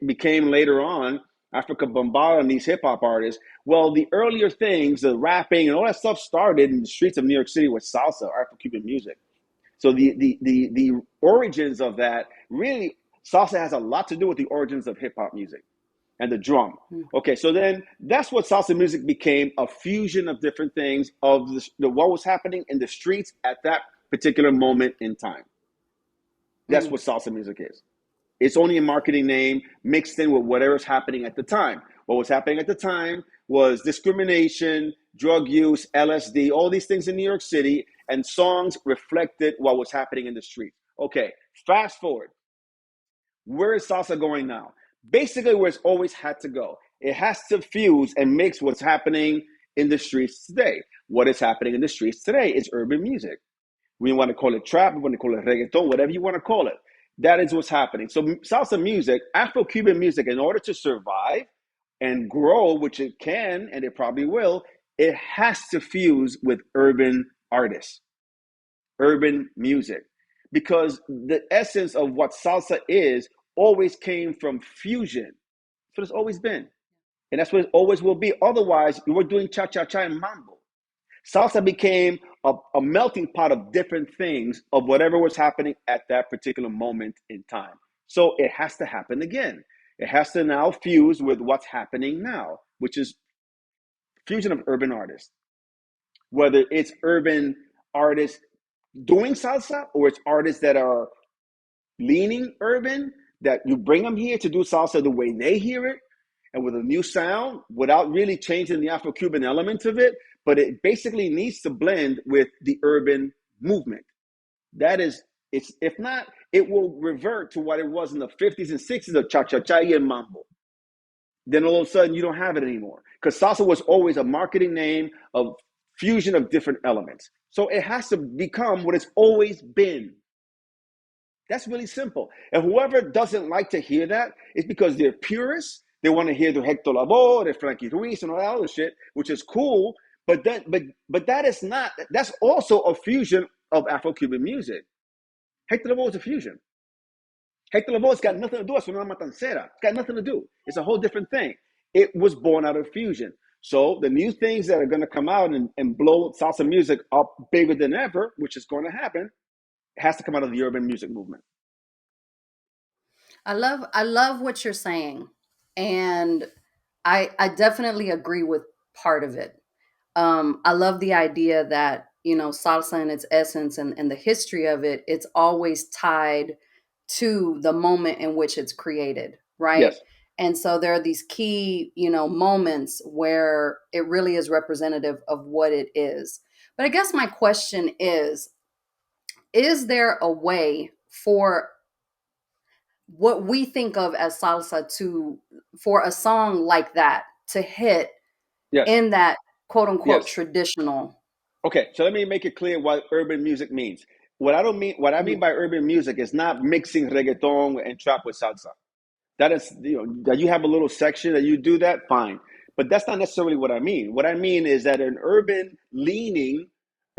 became later on Africa Bambaataa and these hip hop artists. Well, the earlier things, the rapping and all that stuff started in the streets of New York City with salsa, Afro Cuban music. So the origins of that really, salsa has a lot to do with the origins of hip hop music and the drum. Mm, Okay, so then that's what salsa music became, a fusion of different things of what was happening in the streets at that particular moment in time. That's mm, what salsa music is. It's only a marketing name mixed in with whatever's happening at the time. What was happening at the time was discrimination, drug use, LSD, all these things in New York City, and songs reflected what was happening in the streets. Okay, fast forward. Where is salsa going now? Basically, where it's always had to go. It has to fuse and mix what's happening in the streets today. What is happening in the streets today is urban music. We want to call it trap, we want to call it reggaeton, whatever you want to call it. That is what's happening. So salsa music, Afro-Cuban music, in order to survive, and grow, which it can and it probably will, it has to fuse with urban artists, urban music, because the essence of what salsa is always came from fusion. That's what it's always been. And that's what it always will be. Otherwise, we're doing cha cha cha and mambo. Salsa became a melting pot of different things of whatever was happening at that particular moment in time. So it has to happen again. It has to now fuse with what's happening now, which is fusion of urban artists. Whether it's urban artists doing salsa or it's artists that are leaning urban, that you bring them here to do salsa the way they hear it and with a new sound without really changing the Afro-Cuban element of it, but it basically needs to blend with the urban movement. That is, it's if not, it will revert to what it was in the 50s and 60s of cha-cha-cha and mambo. Then all of a sudden you don't have it anymore. Because salsa was always a marketing name of fusion of different elements. So it has to become what it's always been. That's really simple. And whoever doesn't like to hear that is because they're purists. They want to hear the Hector Lavoe, the Frankie Ruiz, and all that other shit, which is cool. But that is not. That's also a fusion of Afro-Cuban music. Hector Lavoe is a fusion. Hector Lavoe's got nothing to do with Sonora Matancera. It's got nothing to do. It's a whole different thing. It was born out of fusion. So the new things that are going to come out and blow salsa music up bigger than ever, which is going to happen, has to come out of the urban music movement. I love what you're saying. And I definitely agree with part of it. I love the idea that, salsa in its essence and the history of it, it's always tied to the moment in which it's created, right? Yes. And so there are these key, moments where it really is representative of what it is. But I guess my question is there a way for what we think of as salsa to for a song like that to hit Yes. in that quote unquote Yes. traditional? Okay. So let me make it clear what urban music means. What I mean Mhm. by urban music is not mixing reggaeton and trap with salsa. That is, that you have a little section that you do that, fine. But that's not necessarily what I mean. What I mean is that an urban leaning,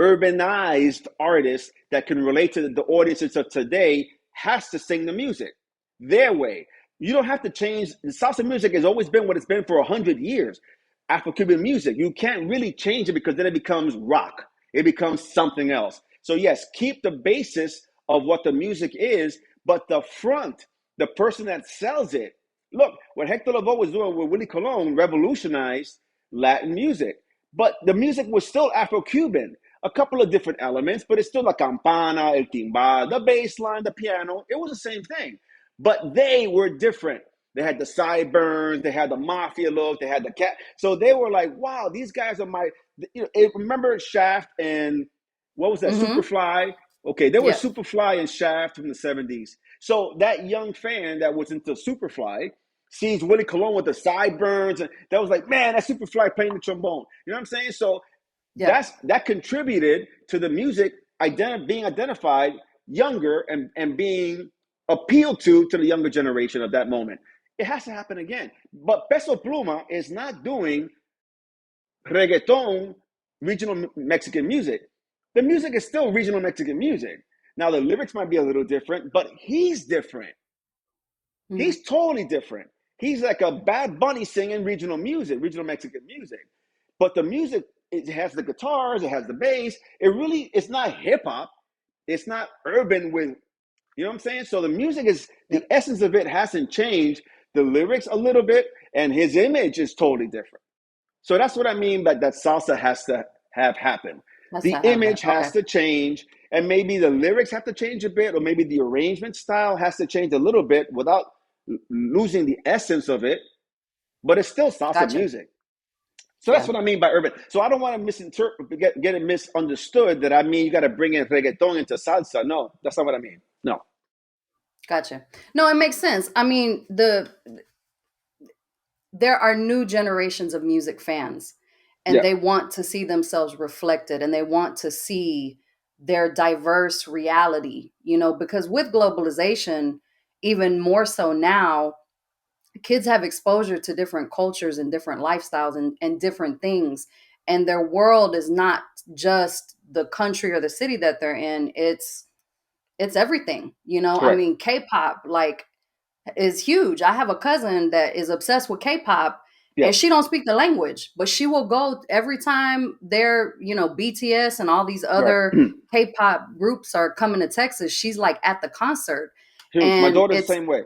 urbanized artist that can relate to the audiences of today has to sing the music their way. You don't have to change. Salsa music has always been what it's been for 100 years. Afro-Cuban music, you can't really change it because then it becomes rock. It becomes something else. So yes, keep the basis of what the music is, but the front, the person that sells it. Look, what Hector Lavoe was doing with Willie Colon revolutionized Latin music, but the music was still Afro-Cuban. A couple of different elements, but it's still la campana, el timbal, the bass line, the piano. It was the same thing, but they were different. They had the sideburns, they had the mafia look, they had the cat. So they were like, "Wow, these guys are my." Remember Shaft and what was that? Mhm. Superfly. Okay, there was Yep. Superfly and Shaft from the 70s. So that young fan that was into Superfly sees Willie Colon with the sideburns, and that was like, man, that's Superfly playing the trombone. You know what I'm saying? So Yep. that contributed to the music being identified younger and being appealed to the younger generation of that moment. It has to happen again. But Peso Pluma is not doing reggaeton regional Mexican music. The music is still regional Mexican music. Now the lyrics might be a little different, but he's different. Mhm. He's totally different. He's like a Bad Bunny singing regional music, regional Mexican music. But the music, it has the guitars, it has the bass. It's not hip hop. It's not urban with, you know what I'm saying? So the music is, the Yep. essence of it hasn't changed. The lyrics a little bit, and his image is totally different. So that's what I mean by that salsa has to have happened. That's The to have image that. has Okay. to change, and maybe the lyrics have to change a bit, or maybe the arrangement style has to change a little bit without losing the essence of it, but it's still salsa Gotcha. music. So that's Yeah. what I mean by urban. So I don't want to get it misunderstood that I mean you got to bring in reggaeton into salsa. No, that's not what I mean. No. Gotcha. No, it makes sense. I mean, there are new generations of music fans, and Yeah. they want to see themselves reflected, and they want to see their diverse reality, because with globalization, even more so now, kids have exposure to different cultures and different lifestyles and different things, and their world is not just the country or the city that they're in. It's everything, I Correct. mean, K-pop, like, is huge. I have a cousin that is obsessed with K-pop, and Yes. she don't speak the language, but she will go every time their, BTS and all these Right. other K-pop groups are coming to Texas. She's like at the concert, Huge. My and daughter's the it's same way.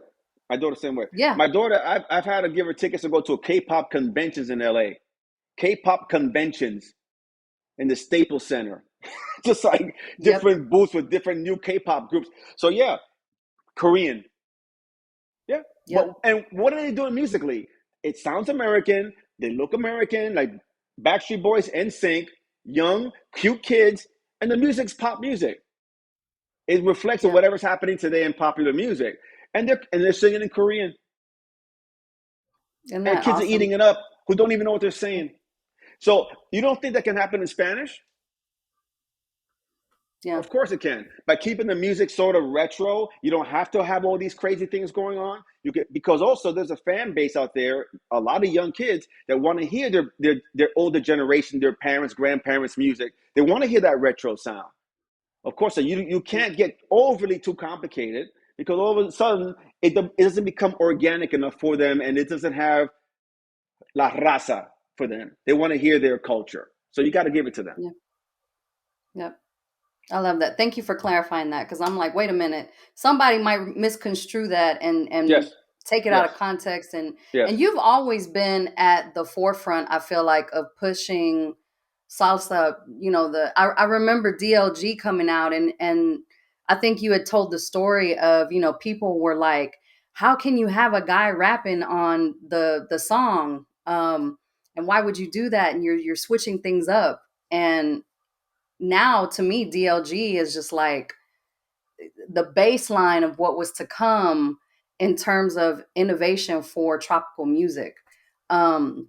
My daughter's the same way. yeah, My daughter, I've had to give her tickets to go to a K-pop conventions in LA. K-pop conventions in the Staples Center. Just like yep, different booths with different new K-pop groups. So yeah, Korean. Yeah. But yep, and what are they doing musically? It sounds American. They look American, like Backstreet Boys, NSYNC, young, cute kids, and the music's pop music. It reflects on yep. whatever's happening today in popular music. And they're singing in Korean. Isn't And that kids are awesome? eating it up who don't even know what they're Yeah, saying. So you don't think that can happen in Spanish? yeah, Of course it can. By keeping the music sort of retro, you don't have to have all these crazy things going on. You get because also there's a fan base out there, a lot of young kids that want to hear their older generation, their parents, grandparents' music. They want to hear that retro sound. Of course, so you yeah. can't get overly too complicated because all of a sudden it doesn't become organic enough for them, and it doesn't have la raza for them. They want to hear their culture, so you got to give it to them. Yeah. Yep. I love that. Thank you for clarifying that, because I'm like, wait a minute, somebody might misconstrue that and Yes, take it out of yes, context. And yes. you've always been at the forefront, I feel like, of pushing salsa. I remember DLG coming out, and I think you had told the story of, people were like, how can you have a guy rapping on the song? And why would you do that? And you're switching things up. And now to me, DLG is just like the baseline of what was to come in terms of innovation for tropical music. Um,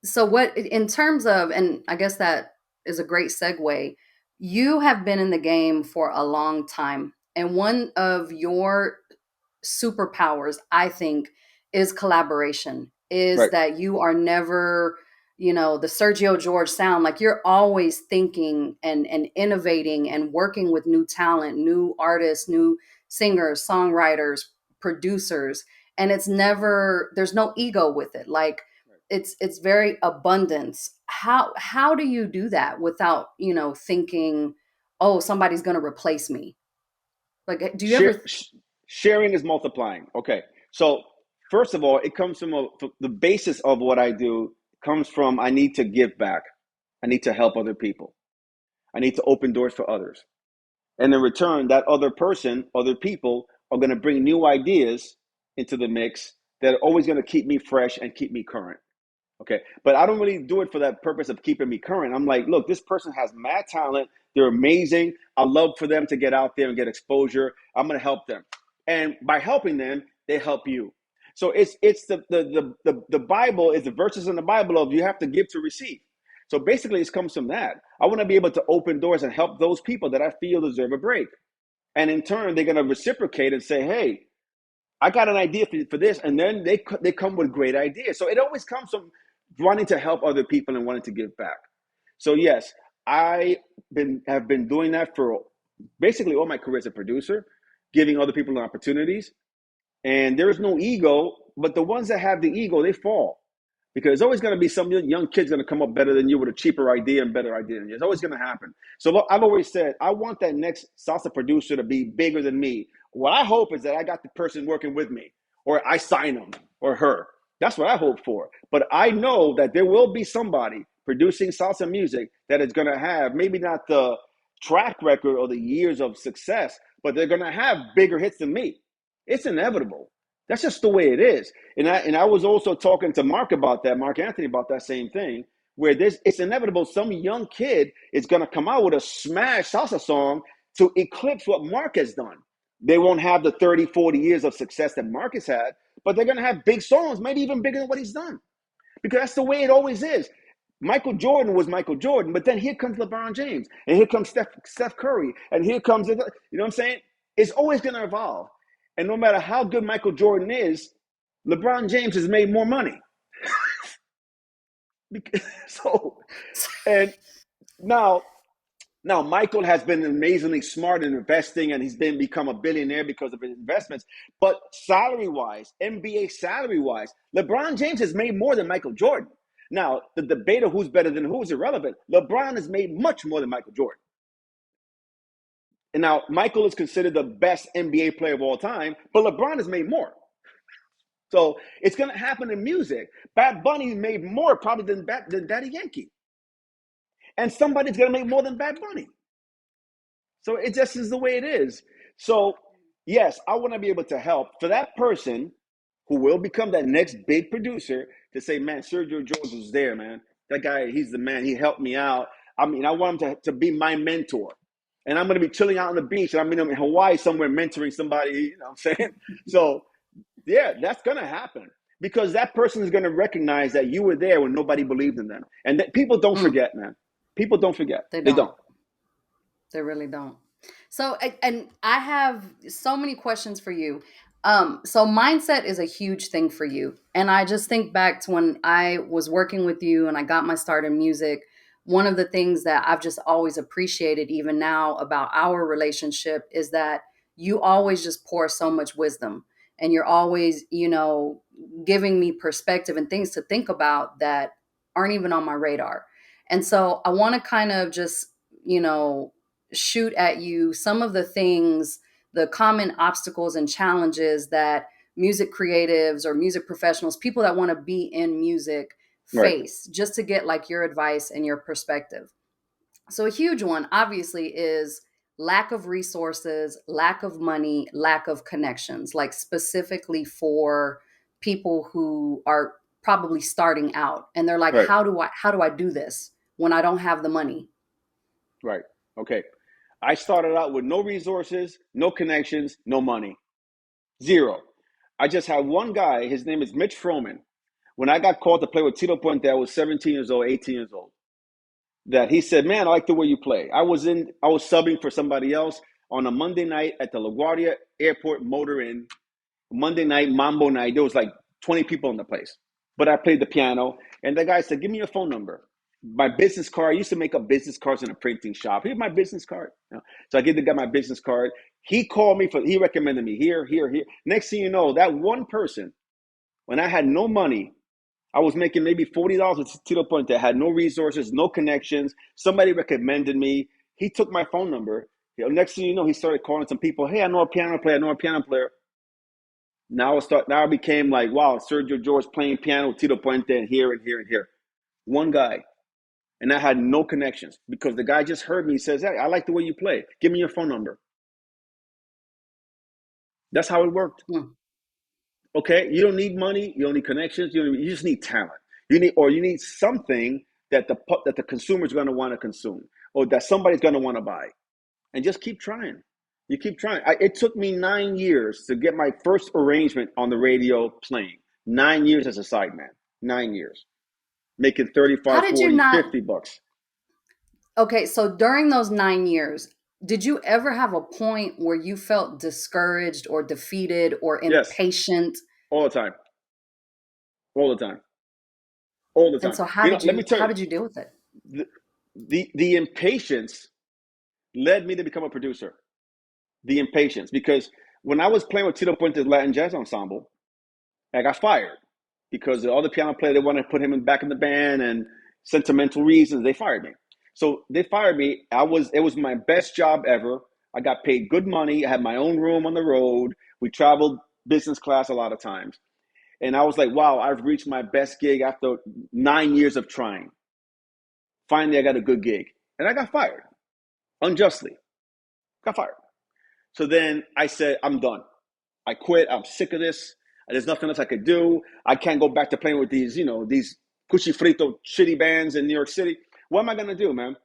so what in terms of, and I guess that is a great segue, you have been in the game for a long time, and one of your superpowers, I think, is collaboration. Is Right. that you are never, the Sergio George sound. Like, you're always thinking and innovating and working with new talent, new artists, new singers, songwriters, producers, and it's never, there's no ego with it. Like, it's very abundance. How do you do that without, thinking, oh, somebody's going to replace me? Like, do you Share, ever? sharing is multiplying. Okay. So first of all, it comes from the basis of what I do comes from I need to give back. I need to help other people. I need to open doors for others. And in return, that other person, other people are going to bring new ideas into the mix that are always going to keep me fresh and keep me current. Okay. But I don't really do it for that purpose of keeping me current. I'm like, look, this person has mad talent. They're amazing. I love for them to get out there and get exposure. I'm going to help them. And by helping them, they help you. So it's the Bible is the verses in the Bible of you have to give to receive. So basically it comes from that. I want to be able to open doors and help those people that I feel deserve a break. And in turn, they're going to reciprocate and say, hey, I got an idea for this, and then they come with great ideas. So it always comes from wanting to help other people and wanting to give back. So yes, I have been doing that for basically all my career as a producer, giving other people opportunities. And there is no ego, but the ones that have the ego, they fall because there's always going to be some young kid's going to come up better than you with a cheaper idea and better idea than you. It's always going to happen. So look, I've always said I want that next salsa producer to be bigger than me. What I hope is that I got the person working with me, or I sign him or her. That's what I hope for. But I know that there will be somebody producing salsa music that is going to have maybe not the track record or the years of success, but they're going to have bigger hits than me. It's inevitable. That's just the way it is. And I was also talking to Mark about that, Mark Anthony about that same thing, where it's inevitable some young kid is gonna come out with a smash salsa song to eclipse what Mark has done. They won't have the 30, 40 years of success that Mark has had, but they're gonna have big songs, maybe even bigger than what he's done. Because that's the way it always is. Michael Jordan was Michael Jordan, but then here comes LeBron James, and here comes Steph Curry, and here comes, you know what I'm saying? It's always going to evolve. And no matter how good Michael Jordan is, LeBron James has made more money. So, and now, now Michael has been amazingly smart in investing, and he's been become a billionaire because of his investments. But salary wise, NBA salary wise, LeBron James has made more than Michael Jordan. Now, the debate of who's better than who is irrelevant. LeBron has made much more than Michael Jordan. And now Michael is considered the best NBA player of all time, but LeBron has made more. So it's going to happen in music. Bad Bunny made more probably than Daddy Yankee. And somebody's going to make more than Bad Bunny. So it just is the way it is. So, yes, I want to be able to help for that person who will become that next big producer to say, man, Sergio George was there, man. That guy, he's the man. He helped me out. I mean, I want him to be my mentor. And I'm going to be chilling out on the beach. And I'm in Hawaii somewhere mentoring somebody, you know what I'm saying? So, yeah, that's going to happen because that person is going to recognize that you were there when nobody believed in them. And that people don't Mm, forget, man. People don't forget. they They don't. don't. They really don't. So, and I have so many questions for you. So mindset is a huge thing for you. And I just think back to when I was working with you and I got my start in music. One of the things that I've just always appreciated, even now, about our relationship is that you always just pour so much wisdom and you're always, giving me perspective and things to think about that aren't even on my radar. And so I want to kind of just, you know, shoot at you some of the things, the common obstacles and challenges that music creatives or music professionals, people that want to be in music, Right. face, just to get like your advice and your perspective. So, a huge one, obviously, is lack of resources, lack of money, lack of connections, like specifically for people who are probably starting out and they're like, Right. how do I do this when I don't have the money? Right. Okay. I started out with no resources, no connections, no money. Zero. I just had one guy. His name is Mitch Froman. When I got called to play with Tito Puente, I was 17 years old, 18 years old. That he said, man, I like the way you play. I was subbing for somebody else on a Monday night at the LaGuardia Airport Motor Inn. Monday night, Mambo night. There was like 20 people in the place. But I played the piano, and the guy said, give me your phone number. My business card. I used to make up business cards in a printing shop. Here's my business card. So I gave the guy my business card. He called me he recommended me here, here, here. Next thing you know, that one person, when I had no money, I was making maybe $40 with Tito Puente. I had no resources, no connections. Somebody recommended me. He took my phone number. Next thing you know, he started calling some people. Hey, I know a piano player. I know a piano player. Now it became like, wow, Sergio George playing piano with Tito Puente and here and here and here. One guy. And I had no connections because the guy just heard me. He says, hey, I like the way you play. Give me your phone number. That's how it worked. Hmm. Okay. You don't need money. You don't need connections. You just need talent. You need something that the consumer's going to want to consume or that somebody's going to want to buy. And just keep trying. You keep trying. It took me 9 years to get my first arrangement on the radio playing. 9 years as a sideman. 9 years. Making How 35, did you 40, not? 50 bucks. Okay, so during those 9 years, did you ever have a point where you felt discouraged or defeated or Yes. impatient? All the time. All the time. All the And time. so Let me tell how you, did you deal with it? the impatience led me to become a producer. The impatience. Because when I was playing with Tito Puente's Latin Jazz Ensemble, I got fired because the other piano player, they wanted to put him back in the band and sentimental reasons, they fired me. So they fired me. It was my best job ever. I got paid good money. I had my own room on the road. We traveled business class a lot of times. And I was like, wow, I've reached my best gig after 9 years of trying. Finally, I got a good gig. And I got fired unjustly. Got fired. So then I said, I'm done. I quit. I'm sick of this. There's nothing else I could do. I can't go back to playing with these cuchi frito shitty bands in New York City. What am I gonna do, man?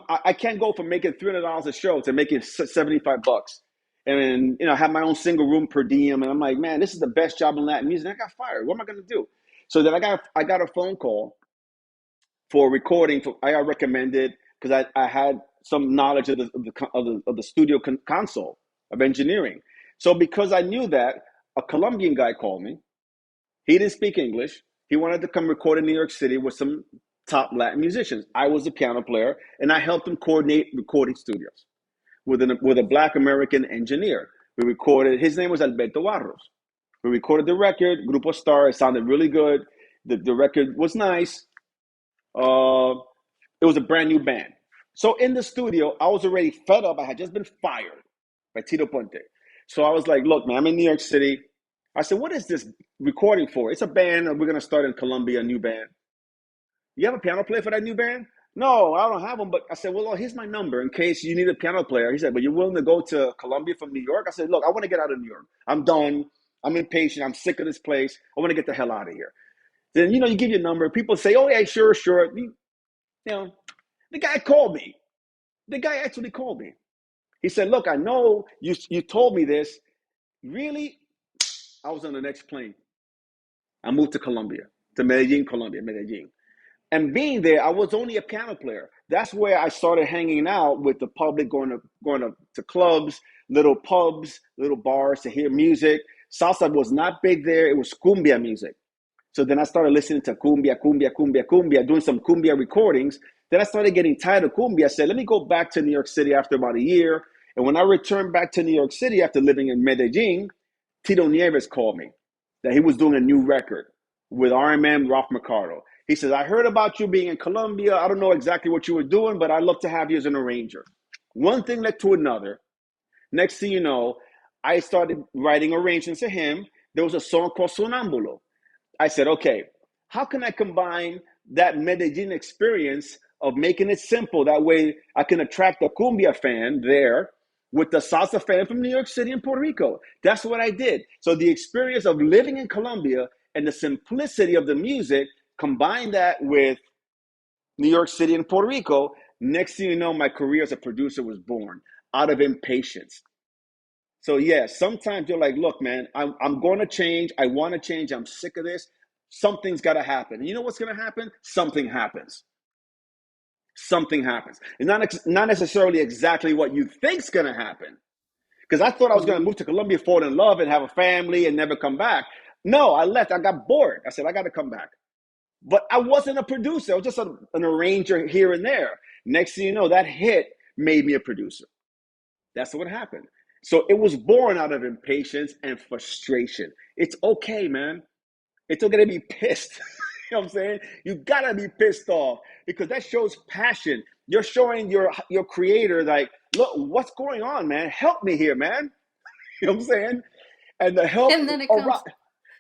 I can't go from making $300 a show to making 75 bucks, and have my own single room per diem. And I'm like, man, this is the best job in Latin music. And I got fired. What am I gonna do? So then I got a phone call for recording. I got recommended because I had some knowledge of the studio console of engineering. So because I knew that, a Colombian guy called me He didn't speak English. He wanted to come record in New York City with some top Latin musicians. I was a piano player, and I helped him coordinate recording studios with a Black American engineer. We recorded. His name was Alberto Barros. We recorded the record, Grupo Star. It sounded really good. The record was nice. Uh, it was a brand new band. So in the studio, I was already fed up. I had just been fired by Tito Puente. So I was like, look, man, I'm in New York City. I said, what is this recording for? It's a band, and we're going to start in Colombia, a new band. You have a piano player for that new band? No, I don't have one. But I said, well, here's my number in case you need a piano player. He said, but you're willing to go to Colombia from New York? I said, look, I want to get out of New York. I'm done. I'm impatient. I'm sick of this place. I want to get the hell out of here. Then, you give your number. People say, oh, yeah, sure, sure. The guy called me. The guy actually called me. He said, look, I know you told me this. Really? I was on the next plane. I moved to Colombia, to Medellin, Colombia, Medellin. And being there, I was only a piano player. That's where I started hanging out with the public, going to clubs, little pubs, little bars to hear music. Salsa was not big there. It was cumbia music. So then I started listening to cumbia, cumbia, cumbia, cumbia, doing some cumbia recordings. Then I started getting tired of cumbia. I said, let me go back to New York City after about a year. And when I returned back to New York City after living in Medellin, Tito Nieves called me that he was doing a new record with RMM Ralph Mercado. He says, I heard about you being in Colombia. I don't know exactly what you were doing, but I'd love to have you as an arranger. One thing led to another. Next thing you know, I started writing arrangements for him. There was a song called Sonambulo. I said, okay, how can I combine that Medellin experience of making it simple? That way I can attract a cumbia fan there with the salsa fan from New York City and Puerto Rico. That's what I did. So the experience of living in Colombia and the simplicity of the music, combine that with New York City and Puerto Rico. Next thing you know, my career as a producer was born out of impatience. So yeah, sometimes you're like, look, man, I'm going to change. I want to change. I'm sick of this. Something's got to happen. And you know what's going to happen? Something happens. Something happens. It's not necessarily exactly what you think's going to happen. Because I thought I was going to move to Colombia, fall in love, and have a family and never come back. No, I left. I got bored. I said, I got to come back. But I wasn't a producer. I was just an arranger here and there. Next thing you know, that hit made me a producer. That's what happened. So it was born out of impatience and frustration. It's okay, man. It's okay to be pissed. You know what I'm saying? You gotta be pissed off because that shows passion. You're showing your creator, like, look, what's going on, man? Help me here, man. You know what I'm saying? And And then it comes.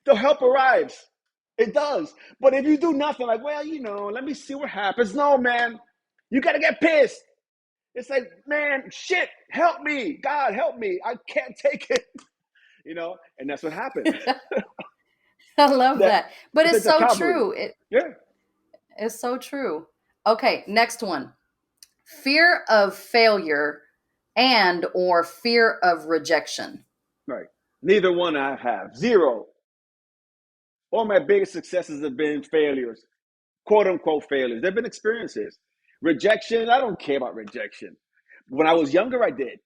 the help arrives. It does. But if you do nothing, like, well, let me see what happens. No, man. You gotta get pissed. It's like, man, shit, help me. God, help me. I can't take it. And that's what happened. I love that that. But it's that's a so cavalry. true. Yeah. It's so true. Okay, next one. Fear of failure and or fear of rejection. Right. Neither one I have. Zero. All my biggest successes have been failures, quote unquote failures. They've been experiences. Rejection, I don't care about rejection. When I was younger, I did.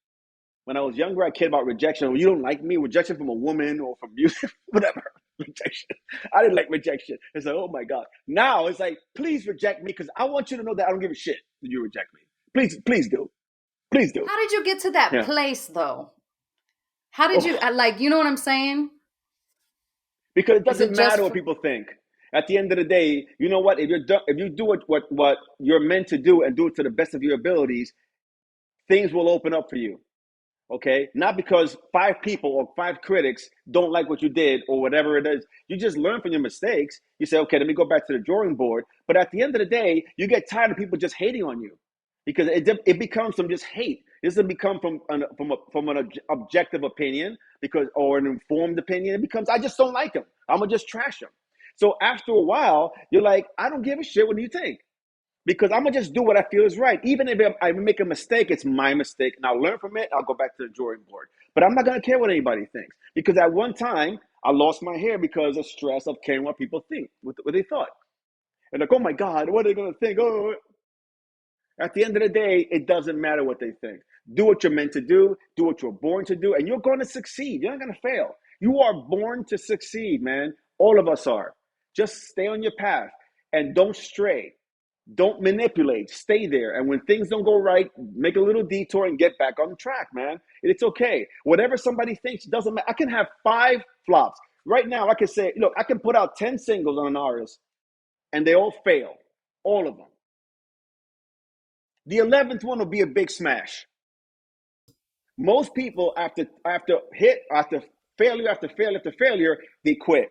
When I was younger, I cared about rejection. Well, you don't like me, rejection from a woman or from you, whatever. Rejection. I didn't like rejection. It's like, oh my God. Now it's like, please reject me because I want you to know that I don't give a shit that you reject me. Please do. Please do. How did you get to that Yeah. place though? How did you Oh, like, you know what I'm saying? because it Is it doesn't just matter what for, people think. At the end of the day, you know what? If you do what you're meant to do and do it to the best of your abilities, things will open up for you. Okay, not because five people or five critics don't like what you did or whatever it is. You just learn from your mistakes. You say, okay, let me go back to the drawing board. But at the end of the day, you get tired of people just hating on you because it becomes from just hate. It doesn't become from an objective opinion or an informed opinion. It becomes, I just don't like them. I'm gonna just trash them. So after a while, you're like, I don't give a shit. What do you think? Because I'm gonna just do what I feel is right. Even if I make a mistake, it's my mistake, and I'll learn from it. I'll go back to the drawing board. But I'm not gonna care what anybody thinks because at one time I lost my hair because of stress of caring what people think, what they thought, and like, oh my God, what are they gonna think? Oh, at the end of the day, it doesn't matter what they think. Do what you're meant to do what you're born to do, and you're going to succeed. You're not gonna fail. You are born to succeed, man. All of us are. Just stay on your path and don't stray. Don't manipulate. Stay there. And when things don't go right, make a little detour and get back on track, man. It's okay. Whatever somebody thinks doesn't matter. I can have 5 flops. Right now, I can say, look, I can put out 10 singles on an artist and they all fail. All of them. The 11th one will be a big smash. Most people after failure after failure after failure, they quit.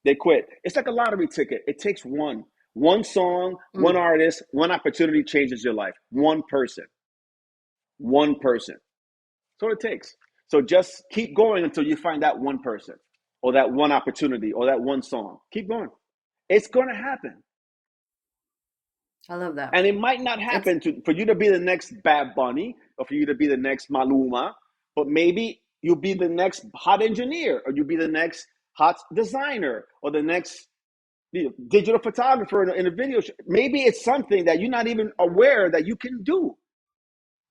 They quit. It's like a lottery ticket. It takes one song, one Mm. artist, one opportunity changes your life. One person. One person. That's all it takes. So just keep going until you find that one person or that one opportunity or that one song. Keep going. It's going to happen. I love that. And it might not It's happen for you to be the next Bad Bunny or for you to be the next Maluma, but maybe you'll be the next hot engineer or you'll be the next hot designer or the next digital photographer in a video show. Maybe it's something that you're not even aware that you can do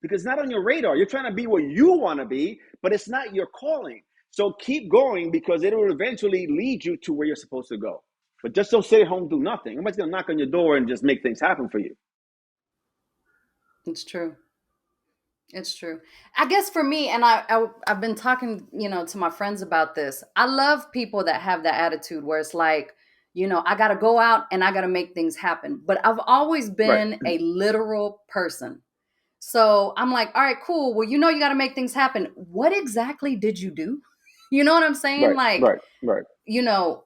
because it's not on your radar. You're trying to be what you want to be, but it's not your calling. So keep going because it will eventually lead you to where you're supposed to go. But just don't sit at home, do nothing. Nobody's going to knock on your door and just make things happen for you. it's true. It's true. I guess for me, and I've been talking, to my friends about this. I love people that have that attitude where it's like, I got to go out and I got to make things happen. But I've always Right, been a literal person. So I'm like, all right, cool. Well, you got to make things happen. What exactly did you do? You know what I'm saying? right, Like, right, right. you know,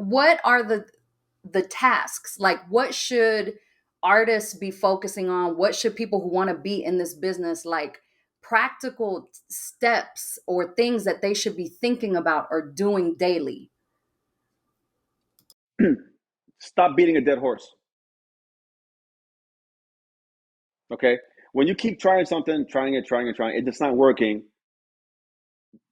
what are the tasks? Like, what should artists be focusing on? What should people who want to be in this business, like, practical steps or things that they should be thinking about or doing daily? Stop beating a dead horse. Okay. When you keep trying something, trying, it's not working,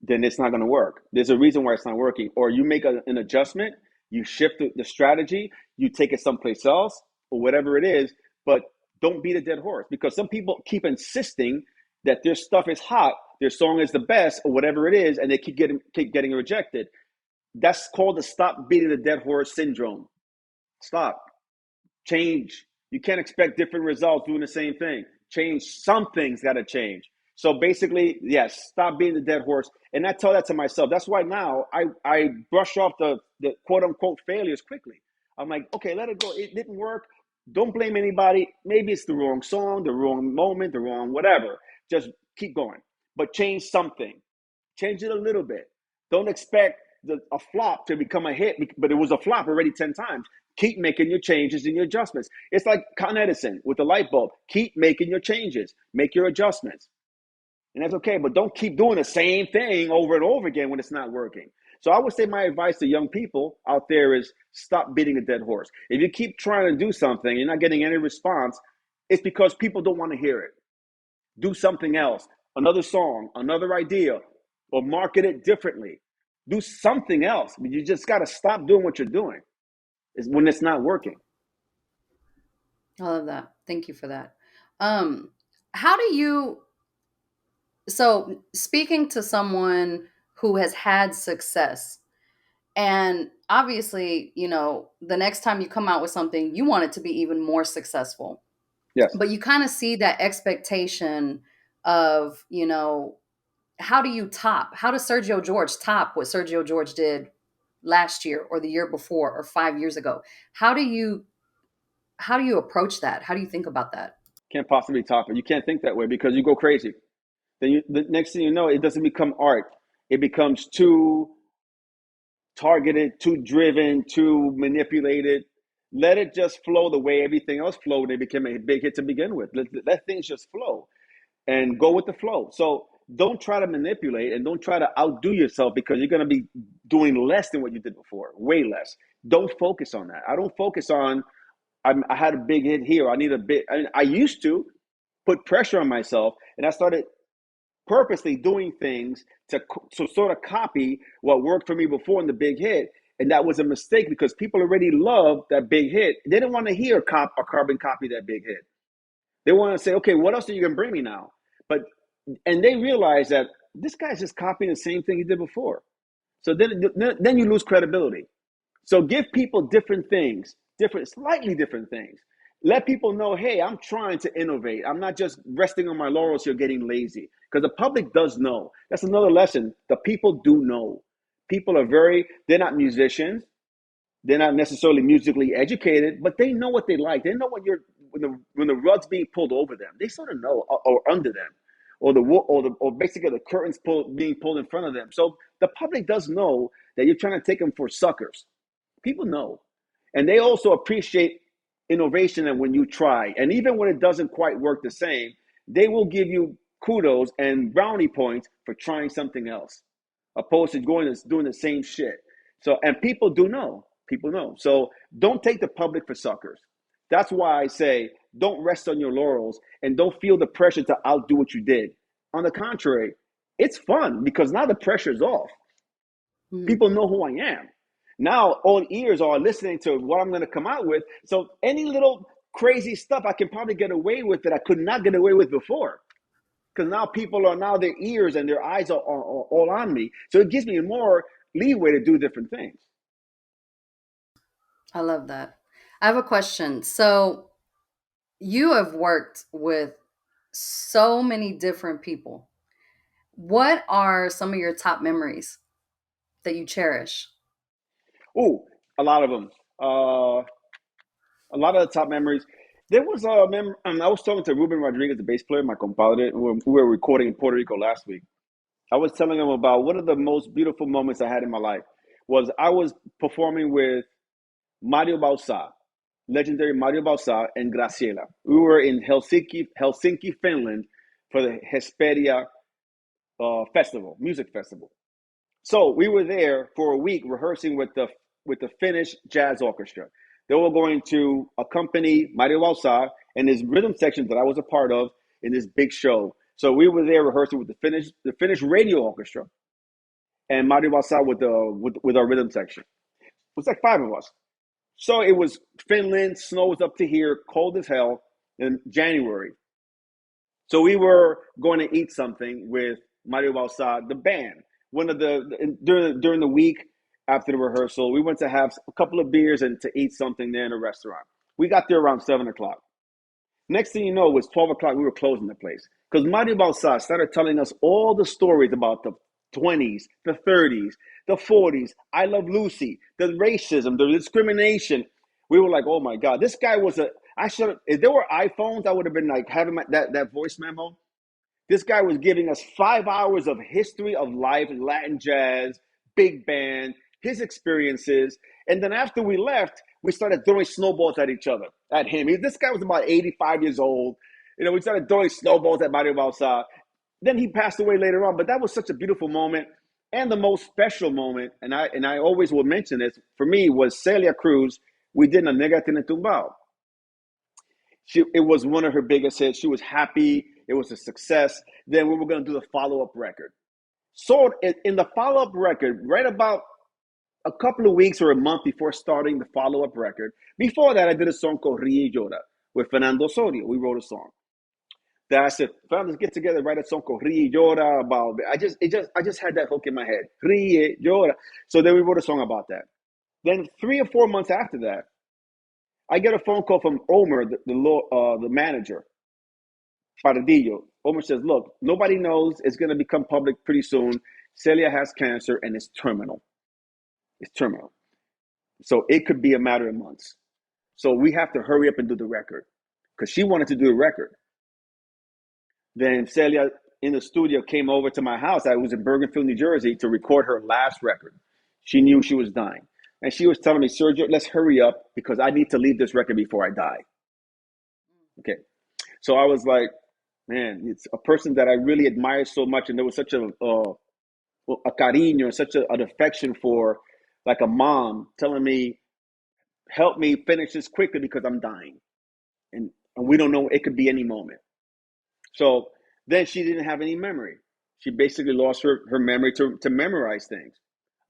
then it's not going to work. There's a reason why it's not working. Or you make an adjustment, you shift the strategy, you take it someplace else, or whatever it is, but don't beat a dead horse because some people keep insisting that their stuff is hot, their song is the best, or whatever it is, and they keep getting rejected. That's called the stop beating the dead horse syndrome. Stop. Change. You can't expect different results doing the same thing. Change. Something's got to change. So basically, yes, stop being the dead horse. And I tell that to myself. That's why now I brush off the quote unquote failures quickly. I'm like, okay, let it go. It didn't work. Don't blame anybody. Maybe it's the wrong song, the wrong moment, the wrong whatever. Just keep going. But change something. Change it a little bit. Don't expect a flop to become a hit, but it was a flop already 10 times. Keep making your changes and your adjustments. It's like Con Edison with the light bulb. Keep making your changes, make your adjustments. And that's okay, but don't keep doing the same thing over and over again when it's not working. So I would say my advice to young people out there is stop beating a dead horse. If you keep trying to do something, you're not getting any response, it's because people don't want to hear it. Do something else, another song, another idea, or market it differently. Do something else. You just got to stop doing what you're doing when it's not working. I love that. Thank you for that. Um, how do you, so speaking to someone who has had success, and obviously, the next time you come out with something, you want it to be even more successful. Yes, But you kind of see that expectation of, how do you top? How does Sergio George top what Sergio George did last year or the year before or 5 years ago? How do you approach that? How do you think about that? can't possibly top it. You can't think that way because you go crazy. Then the next thing you know, it doesn't become art. It becomes too targeted, too driven, too manipulated. Let it just flow the way everything else flowed. It became a big hit to begin with. Let things just flow and go with the flow. So don't try to manipulate and don't try to outdo yourself because you're going to be doing less than what you did before, way less. Don't focus on that. I don't focus on, I had a big hit here. I need a bit. I used to put pressure on myself and I started purposely doing things to sort of copy what worked for me before in the big hit. And that was a mistake because people already loved that big hit. They didn't want to hear a carbon copy of that big hit. They want to say, okay, what else are you going to bring me now? But and they realize that this guy's just copying the same thing he did before. So then you lose credibility. So give people different things, slightly different things. Let people know, hey, I'm trying to innovate. I'm not just resting on my laurels here getting lazy. Because the public does know. That's another lesson. The people do know. People are they're not musicians. They're not necessarily musically educated, but they know what they like. They know when the rug's being pulled over them. They sort of know, or under them, or basically the curtains being pulled in front of them. So the public does know that you're trying to take them for suckers. People know, and they also appreciate innovation and when you try. And even when it doesn't quite work the same, they will give you kudos and brownie points for trying something else, opposed to doing the same shit. So, and people do know. People know. So don't take the public for suckers. That's why I say don't rest on your laurels and don't feel the pressure to outdo what you did. On the contrary, it's fun because now the pressure is off. Mm. People know who I am. Now all ears are listening to what I'm going to come out with. So any little crazy stuff I can probably get away with that I could not get away with before. Because now their ears and their eyes are all on me. So it gives me more leeway to do different things. I love that. I have a question. So you have worked with so many different people. What are some of your top memories that you cherish? Oh, a lot of them. A lot of the top memories. There was I was talking to Ruben Rodriguez, the bass player, my compadre. We were recording in Puerto Rico last week. I was telling him about one of the most beautiful moments I had in my life was I was performing with Mario Bausa, legendary Mario Bausa, and Graciela. We were in Helsinki, Finland, for the Hesperia festival, music festival. So we were there for a week rehearsing with the Finnish jazz orchestra. They were going to accompany Mario Bausa and his rhythm section that I was a part of in this big show. So we were there rehearsing with the Finnish radio orchestra and Mario Bausa with our rhythm section. It was like five of us. So it was Finland, snow was up to here, cold as hell in January. So we were going to eat something with Mario Bausa, the band. One of the during the week after the rehearsal, we went to have a couple of beers and to eat something there in a restaurant. We got there around 7 o'clock. Next thing you know, it was 12 o'clock. We were closing the place because Mario Balsa started telling us all the stories about the 20s, the 30s, the 40s. I Love Lucy, the racism, the discrimination. We were like, oh my God, this guy was a. I should have. If there were iPhones, I would have been like having that voice memo. This guy was giving us 5 hours of history of life, Latin jazz, big band, his experiences. And then after we left, we started throwing snowballs at each other, at him. This guy was about 85 years old. We started throwing snowballs at Mario Balsa. Then he passed away later on, but that was such a beautiful moment. And the most special moment, and I always will mention this, for me, was Celia Cruz. We did a Nega Tiene Tumbao. It was one of her biggest hits. She was happy. It was a success. Then we were going to do the follow-up record. So in the follow-up record, right about a couple of weeks or a month before starting the follow-up record, before that, I did a song called Ríe y Llora with Fernando Osorio. We wrote a song. That I said, let's get together, write a song called Ríe y Llora about. I just had that hook in my head. Ríe y Llora. So then we wrote a song about that. Then 3 or 4 months after that, I get a phone call from Omer, the manager, Pardillo. Omer says, look, nobody knows. It's going to become public pretty soon. Celia has cancer and it's terminal. It's terminal. So it could be a matter of months. So we have to hurry up and do the record because she wanted to do the record. Then Celia in the studio came over to my house. I was in Bergenfield, New Jersey to record her last record. She knew she was dying. And she was telling me, Sergio, let's hurry up because I need to leave this record before I die. Okay. So I was like, man, it's a person that I really admire so much. And there was such a cariño, such an affection for, like a mom telling me, help me finish this quickly because I'm dying. And we don't know, it could be any moment. So then she didn't have any memory. She basically lost her memory to memorize things.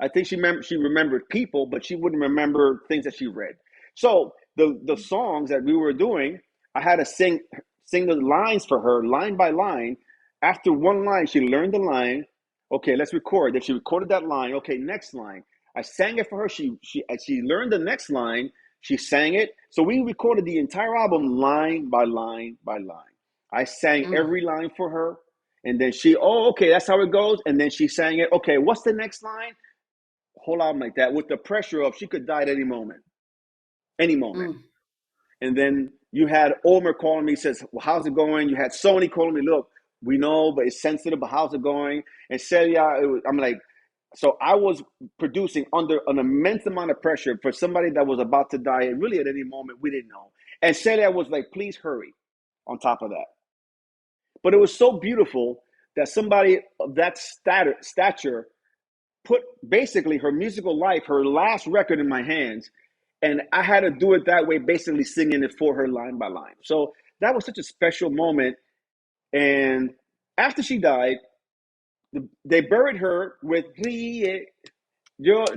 I think she remembered people, but she wouldn't remember things that she read. So the songs that we were doing, I had to sing the lines for her line by line. After one line, she learned the line. Okay, let's record. Then she recorded that line. Okay, next line. I sang it for her. She learned the next line. She sang it. So we recorded the entire album line by line by line. I sang Mm, every line for her. And then she, oh, okay, that's how it goes. And then she sang it. Okay, what's the next line? Whole album like that with the pressure of she could die at any moment. Any moment. mm, And then you had Omer calling me, says, well, how's it going? You had Sony calling me, look, we know, but it's sensitive, but how's it going? And Celia, I'm like, so I was producing under an immense amount of pressure for somebody that was about to die, and really at any moment, we didn't know. And Celia was like, please hurry on top of that. But it was so beautiful that somebody of that stature put basically her musical life, her last record in my hands, and I had to do it that way, basically singing it for her line by line. So that was such a special moment. And after she died, they buried her with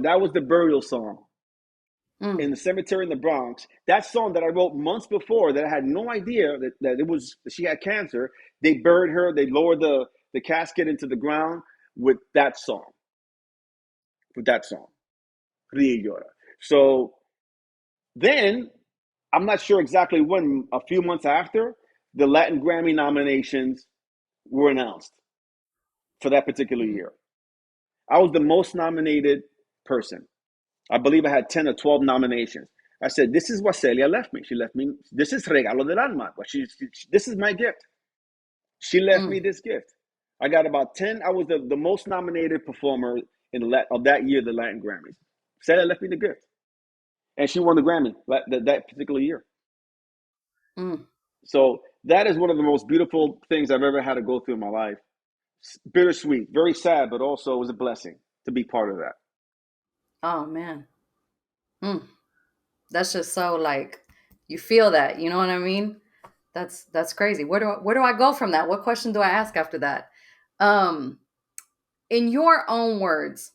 that was the burial song mm, in the cemetery in the Bronx. That song that I wrote months before, that I had no idea that it was that she had cancer. They buried her. They lowered the casket into the ground with that song. With that song, Hora. So then, I'm not sure exactly when, a few months after, the Latin Grammy nominations were announced for that particular mm, year. I was the most nominated person. I believe I had 10 or 12 nominations. I said, this is what Celia left me. She left me, this is regalo del alma. This is my gift. She left me mm. this gift. I got about 10. I was the most nominated performer of that year, the Latin Grammys. Celia left me the gift. And she won the Grammy that particular year. Mm. So that is one of the most beautiful things I've ever had to go through in my life. Bittersweet, very sad, but also it was a blessing to be part of that. Oh man. Mm. That's just so like you feel that, you know what I mean? That's crazy. Where do I go from that? What question do I ask after that? Um in your own words,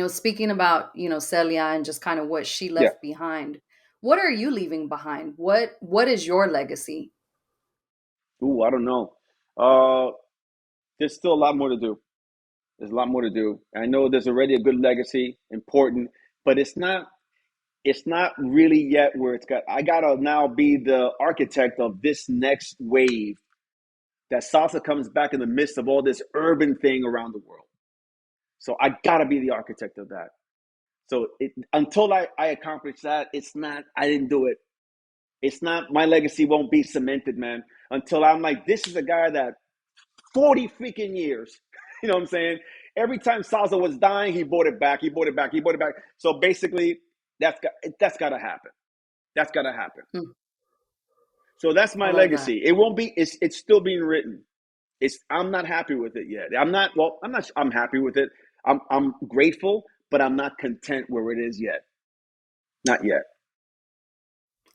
speaking about, Celia and just kind of what she Yeah. left behind. What are you leaving behind? What is your legacy? Ooh, I don't know. Uh, there's still a lot more to do. There's a lot more to do. I know there's already a good legacy, important, but it's not. It's not really yet where it's got. I gotta now be the architect of this next wave that salsa comes back in the midst of all this urban thing around the world. So I gotta be the architect of that. So until I accomplish that, it's not. I didn't do it. It's not. My legacy won't be cemented, man. Until I'm like, this is a guy that 40 freaking years. You know what I'm saying? Every time salsa was dying, he bought it back. He bought it back. He bought it back. So basically, that's got to happen. That's got to happen. Hmm, So that's I my love that. legacy. It won't be. It's still being written. I'm not happy with it yet. I'm not. Well, I'm not. I'm happy with it. I'm grateful, but I'm not content where it is yet. Not yet.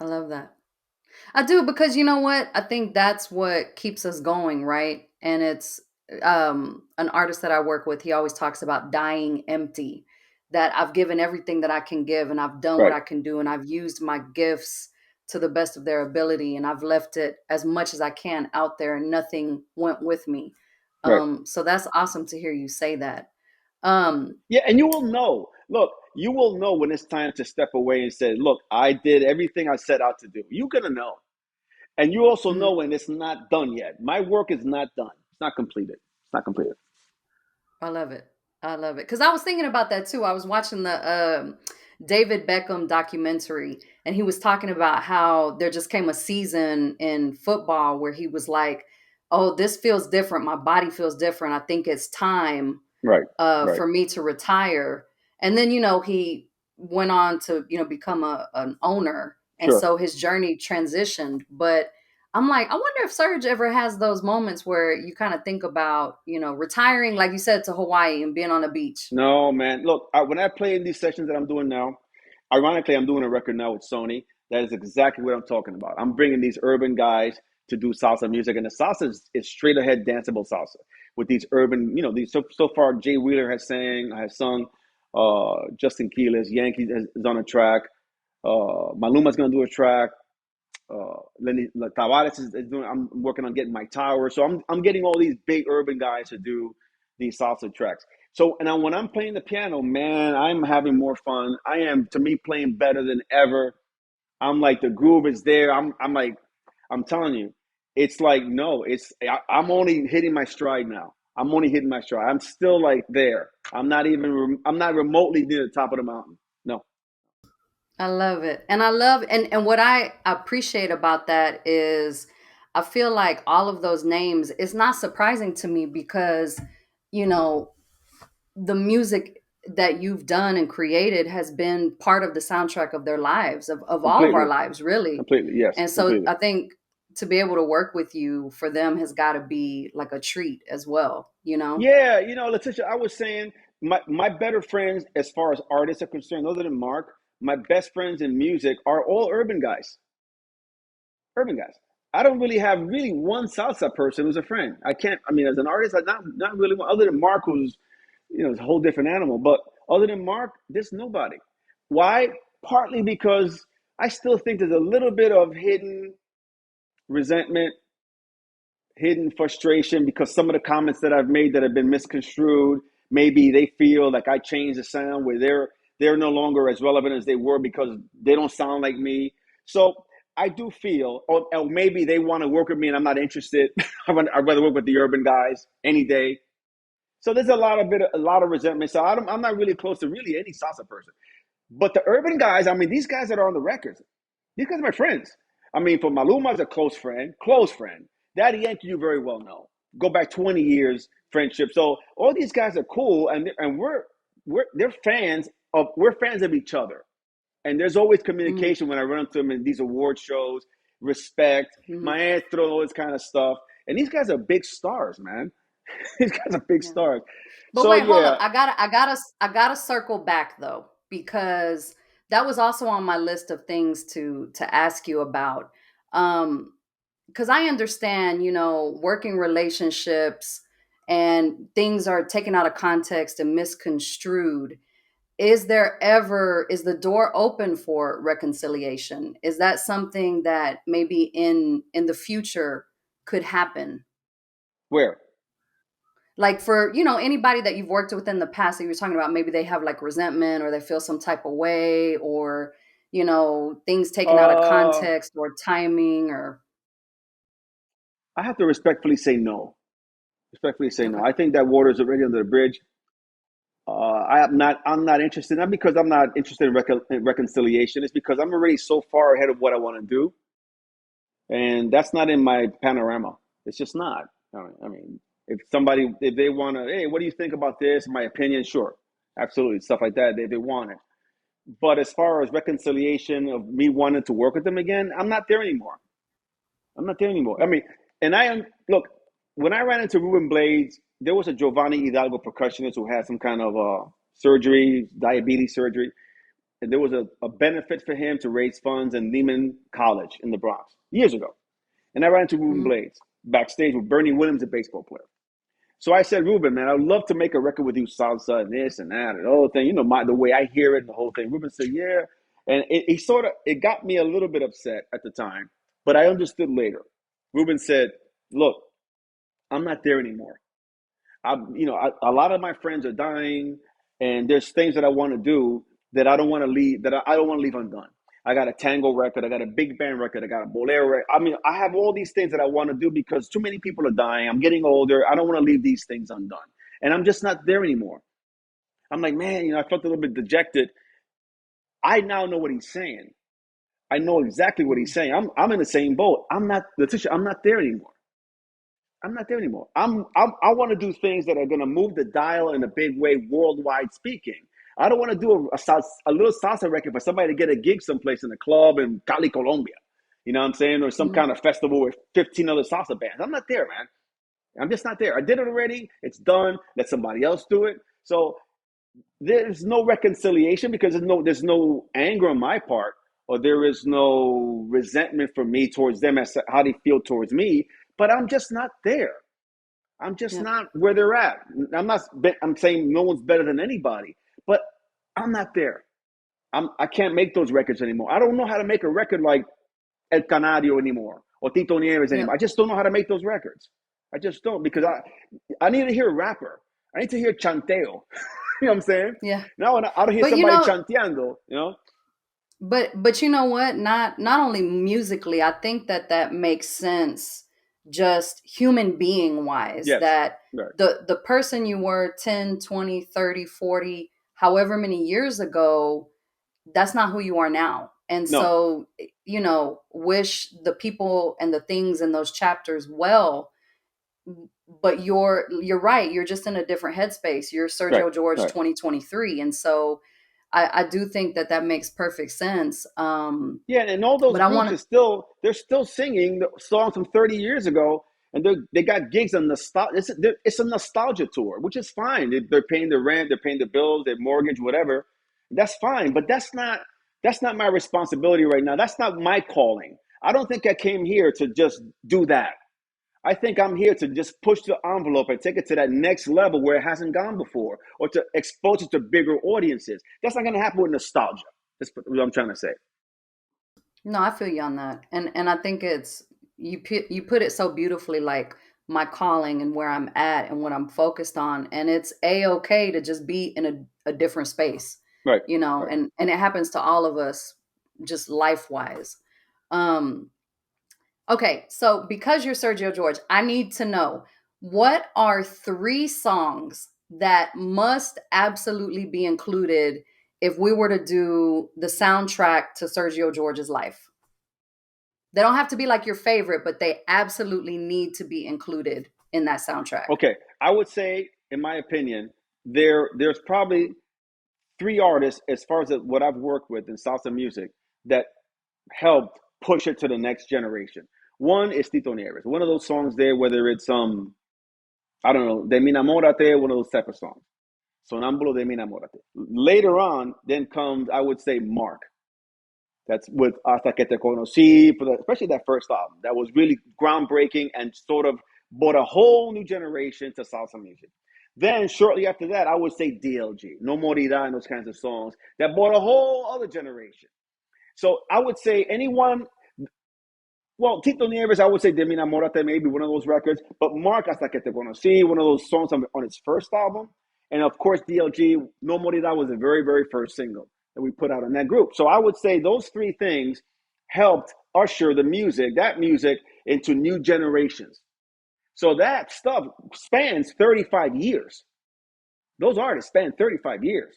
I love that. I do, because you know what? I think that's what keeps us going, right? And it's an artist that I work with, he always talks about dying empty. That I've given everything that I can give and I've done what Right. I can do and I've used my gifts to the best of their ability and I've left it as much as I can out there and nothing went with me. Right. So that's awesome to hear you say that. Um Yeah, and you will know. Look, you will know when it's time to step away and say, "Look, I did everything I set out to do." You're gonna know, and you also know mhm. when it's not done yet. My work is not done. It's not completed. It's not completed. I love it. I love it. Because I was thinking about that too. I was watching the David Beckham documentary, and he was talking about how there just came a season in football where he was like, "Oh, this feels different. My body feels different. I think it's time Right. Right. for me to retire." And then, he went on to, become an owner. And Sure. so his journey transitioned. But I'm like, I wonder if Serge ever has those moments where you kind of think about, retiring, like you said, to Hawaii and being on the beach. No, man. Look, when I play in these sessions that I'm doing now, ironically, I'm doing a record now with Sony. That is exactly what I'm talking about. I'm bringing these urban guys to do salsa music, and the salsa is straight ahead danceable salsa with these urban, these so far Jay Wheeler has sung, Justin Quiles, Yankee is on a track, Maluma's gonna do a track, Lenny Tavares is doing. I'm working on getting Mike Tower, so I'm getting all these big urban guys to do these salsa tracks. So now when I'm playing the piano, man, I'm having more fun. I am, to me, playing better than ever. I'm like, the groove is there. I'm like, I'm telling you, it's like, no, I'm only hitting my stride now. I'm only hitting my stride. I'm still like there. I'm not remotely near the top of the mountain. No. I love it. And I love and what I appreciate about that is I feel like all of those names is not surprising to me because you know the music that you've done and created has been part of the soundtrack of their lives, of all of our Completely. lives, really. Completely. Yes, And so completely. I think to be able to work with you for them has got to be like a treat as well, you know? Yeah, Letitia, I was saying my better friends as far as artists are concerned, other than Mark, my best friends in music are all urban guys. Urban guys. I don't really have really one salsa person who's a friend. I can't. I mean, as an artist, I not really one, other than Mark, who's it's a whole different animal. But other than Mark, there's nobody. Why? Partly because I still think there's a little bit of hidden resentment, hidden frustration because some of the comments that I've made that have been misconstrued, maybe they feel like I changed the sound where they're no longer as relevant as they were because they don't sound like me. So I do feel, or maybe they want to work with me and I'm not interested. I'd rather work with the urban guys any day. So there's a lot of resentment. So I'm not really close to really any salsa person. But the urban guys, I mean, these guys that are on the records, these guys are my friends. I mean, for Maluma's a close friend, close friend. Daddy Yankee, you very well know. Go back 20 years friendship. So all these guys are cool, and we're fans of each other. And there's always Mm-hmm. communication when I run into them in these award shows, respect, Mm-hmm. maestro, all this kind of stuff. And these guys are big stars, man. These guys are big Yeah. stars. But So wait, hold up. yeah, I gotta circle back though, because that was also on my list of things to ask you about. Because I understand, working relationships and things are taken out of context and misconstrued. Is the door open for reconciliation? Is that something that maybe in the future could happen? where? Like for anybody that you've worked with in the past that you were talking about, maybe they have like resentment or they feel some type of way, or things taken out of Uh, context or timing or I have to respectfully say no. Respectfully say no. okay. I think that water is already under the bridge. I'm not interested. Not because I'm not interested in reconciliation. It's because I'm already so far ahead of what I want to do, and that's not in my panorama. It's just not. I mean, if they want to, hey, what do you think about this? My opinion, sure, absolutely, stuff like that. They want it. But as far as reconciliation of me wanting to work with them again, I'm not there anymore. I'm not there anymore. I mean, and look, when I ran into Ruben Blades, there was a Giovanni Hidalgo percussionist who had some kind of surgery, diabetes surgery, and there was a benefit for him to raise funds in Lehman College in the Bronx years ago. And I ran into Ruben Mhm. Blades backstage with Bernie Williams, a baseball player. So I said, Ruben, man, I'd love to make a record with you, salsa and this and that and the whole thing. The way I hear it and the whole thing. Ruben said, yeah. And it got me a little bit upset at the time, but I understood later. Ruben said, look, I'm not there anymore. A lot of my friends are dying, and there's things that I want to do that I don't want to leave, I don't want to leave undone. I got a tango record, I got a big band record, I got a bolero record. I mean, I have all these things that I want to do because too many people are dying. I'm getting older. I don't want to leave these things undone. And I'm just not there anymore. I'm like, man, I felt a little bit dejected. I now know what he's saying. I know exactly what he's Mhm. saying. I'm in the same boat. I'm not, Letitia, I'm not there anymore. I'm not there anymore. I want to do things that are going to move the dial in a big way, worldwide speaking. I don't want to do a little salsa record for somebody to get a gig someplace in a club in Cali, Colombia. You know what I'm saying? Or some Mhm. kind of festival with 15 other salsa bands. I'm not there, man. I'm just not there. I did it already. It's done. Let somebody else do it. So there's no reconciliation because there's no anger on my part, or there is no resentment from me towards them as to how they feel towards me. But I'm just not there. I'm just Yeah. not where they're at. I'm saying no one's better than anybody, but I'm not there. I can't make those records anymore. I don't know how to make a record like El Canario anymore or Tito Nieves Yeah. anymore. I just don't know how to make those records. I just don't because I need to hear a rapper. I need to hear chanteo. You know what I'm saying? Yeah. Now I don't hear But somebody chanteando. but you know what? Not only musically, I think that that makes sense just human being wise, Yes. that Right. the person you were 10, 20, 30, 40, however many years ago, that's not who you are now. And No. so, wish the people and the things in those chapters well, but you're right, you're just in a different headspace. You're Right. Sergio George Right. 2023, and so I do think that that makes perfect sense. Yeah, and all those But I groups want are still they're still singing the songs from 30 years ago, and they got gigs on nostalgia. It's a nostalgia tour, which is fine. They're paying the rent, they're paying the bills, their mortgage, whatever. That's fine, but that's not my responsibility right now. That's not my calling. I don't think I came here to just do that. I think I'm here to just push the envelope and take it to that next level where it hasn't gone before, or to expose it to bigger audiences. That's not going to happen with nostalgia. That's what I'm trying to say. No, I feel you on that, and I think it's you put it so beautifully, like my calling and where I'm at and what I'm focused on, and it's a okay to just be in a different space, Right. Right. and it happens to all of us, just life wise. Um, Okay, so because you're Sergio George, I need to know, what are three songs that must absolutely be included if we were to do the soundtrack to Sergio George's life? They don't have to be like your favorite, but they absolutely need to be included in that soundtrack. Okay. I would say, in my opinion, there's probably three artists as far as what I've worked with in salsa music that helped push it to the next generation. One is Tito Nieves. One of those songs there, whether it's I don't know, De Mi Namorate, one of those type of songs. Sonámbulo de Mi Namorate. Later on, then comes, I would say, Mark. That's with Hasta Que Te Conocí, especially that first album. That was really groundbreaking and sort of brought a whole new generation to salsa music. Then shortly after that, I would say DLG, No Morirá, and those kinds of songs that brought a whole other generation. So I would say anyone, well, Tito Nieves, I would say De Mi Namorate, maybe one of those records, but Mark Hasta Que Te Conocí, one of those songs on his first album. And of course, DLG, No Morirá was the very, very first single that we put out in that group. So I would say those three things helped usher that music into new generations. So that stuff spans 35 years. Those artists span 35 years.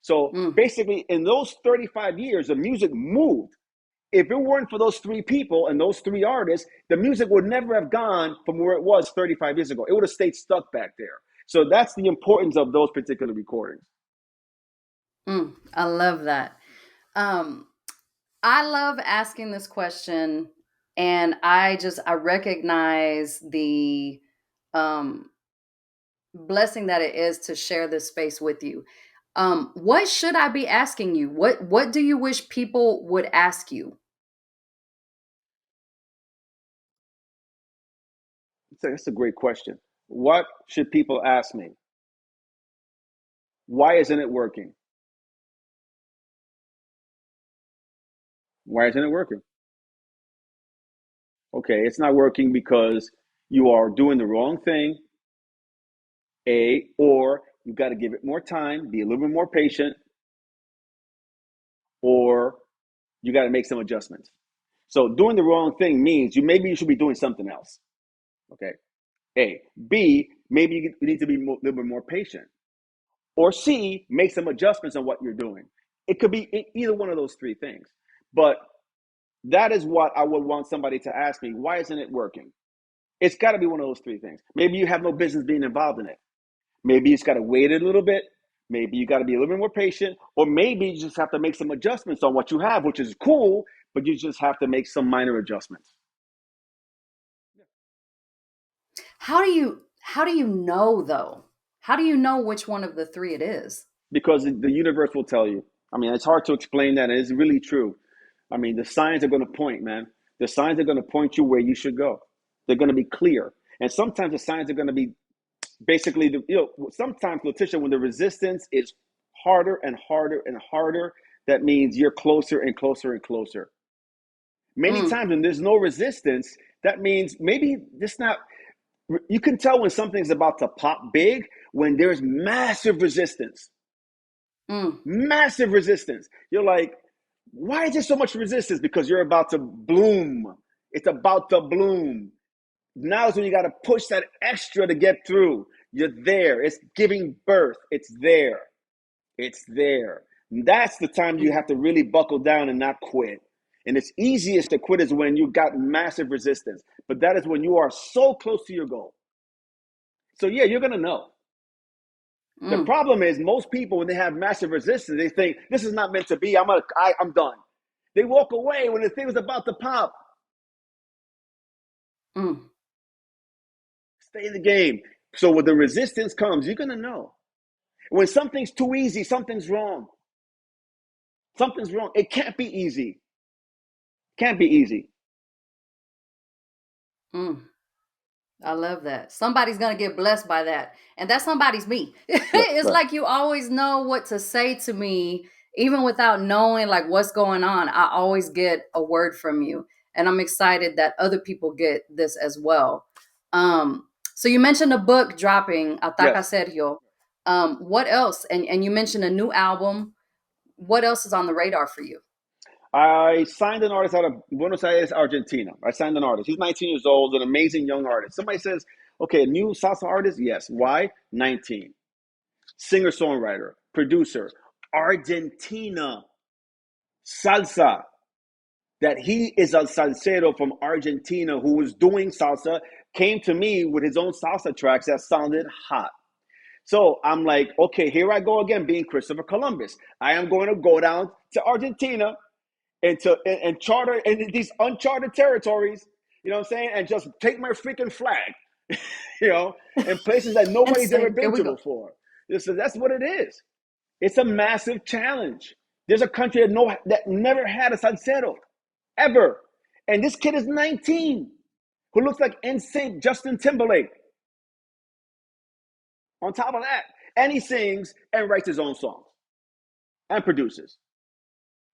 So Mm. basically, in those 35 years, the music moved. If it weren't for those three people and those three artists, the music would never have gone from where it was 35 years ago. It would have stayed stuck back there. So that's the importance of those particular recordings. I love that. Um, I love asking this question, and I recognize the um, blessing that it is to share this space with you. What should I be asking you? What do you wish people would ask you? That's a great question. What should people ask me? Why isn't it working? Why isn't it working? Okay, it's not working because you are doing the wrong thing, or you got to give it more time, be a little bit more patient, or you got to make some adjustments. So doing the wrong thing means maybe you should be doing something else. Okay. A. B. Maybe you need to be a little bit more patient. Or C. Make some adjustments on what you're doing. It could be either one of those three things. But that is what I would want somebody to ask me. Why isn't it working? It's got to be one of those three things. Maybe you have no business being involved in it. Maybe you just got to wait a little bit. Maybe you got to be a little bit more patient. Or maybe you just have to make some adjustments on what you have, which is cool, but you just have to make some minor adjustments. How do you know though? How do you know which one of the three it is? Because the universe will tell you. I mean, it's hard to explain that. It's really true. I mean, the signs are going to point, man. The signs are going to point you where you should go. They're going to be clear. And sometimes the signs are going to be basically, sometimes, Letitia, when the resistance is harder and harder and harder, that means you're closer and closer and closer. Many Mm, times when there's no resistance, that means maybe it's not, you can tell when something's about to pop big when there's massive resistance. Mm, Massive resistance. You're like, why is there so much resistance? Because you're about to bloom. It's about to bloom. Now is when you got to push that extra to get through. You're there. It's giving birth. It's there. It's there. And that's the time you mm, have to really buckle down and not quit. And it's easiest to quit is when you got massive resistance. But that is when you are so close to your goal. So yeah, you're gonna know. The mm, problem is most people when they have massive resistance, they think this is not meant to be. I'm done. They walk away when the thing is about to pop. mm. Stay in the game. So when the resistance comes, you're gonna know. When something's too easy, something's wrong. Something's wrong. It can't be easy. Can't be easy. Mm. I love that. Somebody's going to get blessed by that. And that somebody's me. Right, It's right. like you always know what to say to me, even without knowing like what's going on. I always get a word from you. And I'm excited that other people get this as well. So you mentioned a book dropping, Ataca Yes. Sergio. What else? And you mentioned a new album. What else is on the radar for you? I signed an artist out of Buenos Aires, Argentina. I signed an artist. He's 19 years old, an amazing young artist. Somebody says, okay, a new salsa artist? Yes. Why? 19. Singer songwriter, producer, Argentina, salsa. That he is a salsero from Argentina who was doing salsa, came to me with his own salsa tracks that sounded hot. So I'm like, okay, here I go again, being Christopher Columbus. I am going to go down to Argentina and charter in these uncharted territories, you know what I'm saying, and just take my freaking flag, you know, in places that And nobody's ever say, here been we to go. before. So that's what it is. It's a massive challenge. There's a country that never had a salsero ever, and this kid is 19, who looks like NSYNC Justin Timberlake. On top of that, and he sings and writes his own songs and produces.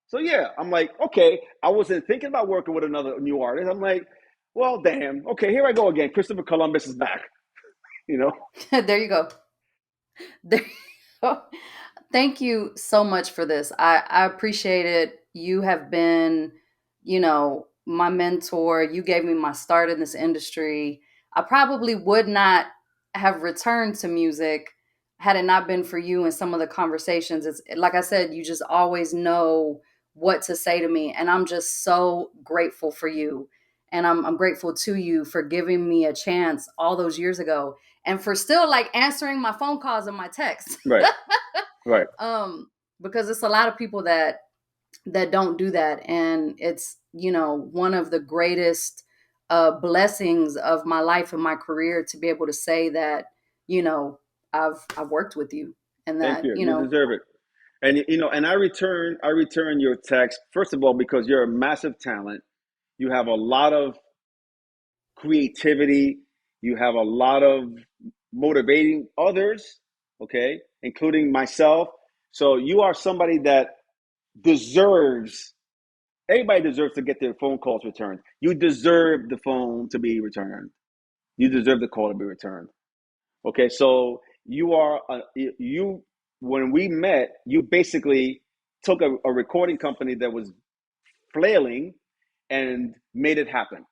So yeah, I'm like, okay, I wasn't thinking about working with another new artist. I'm like, well, damn, okay, here I go again. Christopher Columbus is back. You know, There you go. There you go. Thank you so much for this. I appreciate it. You have been, my mentor. You gave me my start in this industry. I probably would not have returned to music had it not been for you and some of the conversations. It's like I said, you just always know what to say to me. And I'm just so grateful for you. And I'm grateful to you for giving me a chance all those years ago and for still like answering my phone calls and my texts. right, right. Because it's a lot of people that don't do that, and it's one of the greatest blessings of my life and my career to be able to say that you know I've worked with you and Thank that you. You deserve it. And and I return your text first of all because you're a massive talent. You have a lot of creativity. You have a lot of motivating others, okay, including myself. So you are somebody that deserves, everybody deserves to get their phone calls returned. You deserve the phone to be returned. You deserve the call to be returned. Okay, so you when we met, you basically took a recording company that was flailing and made it happen.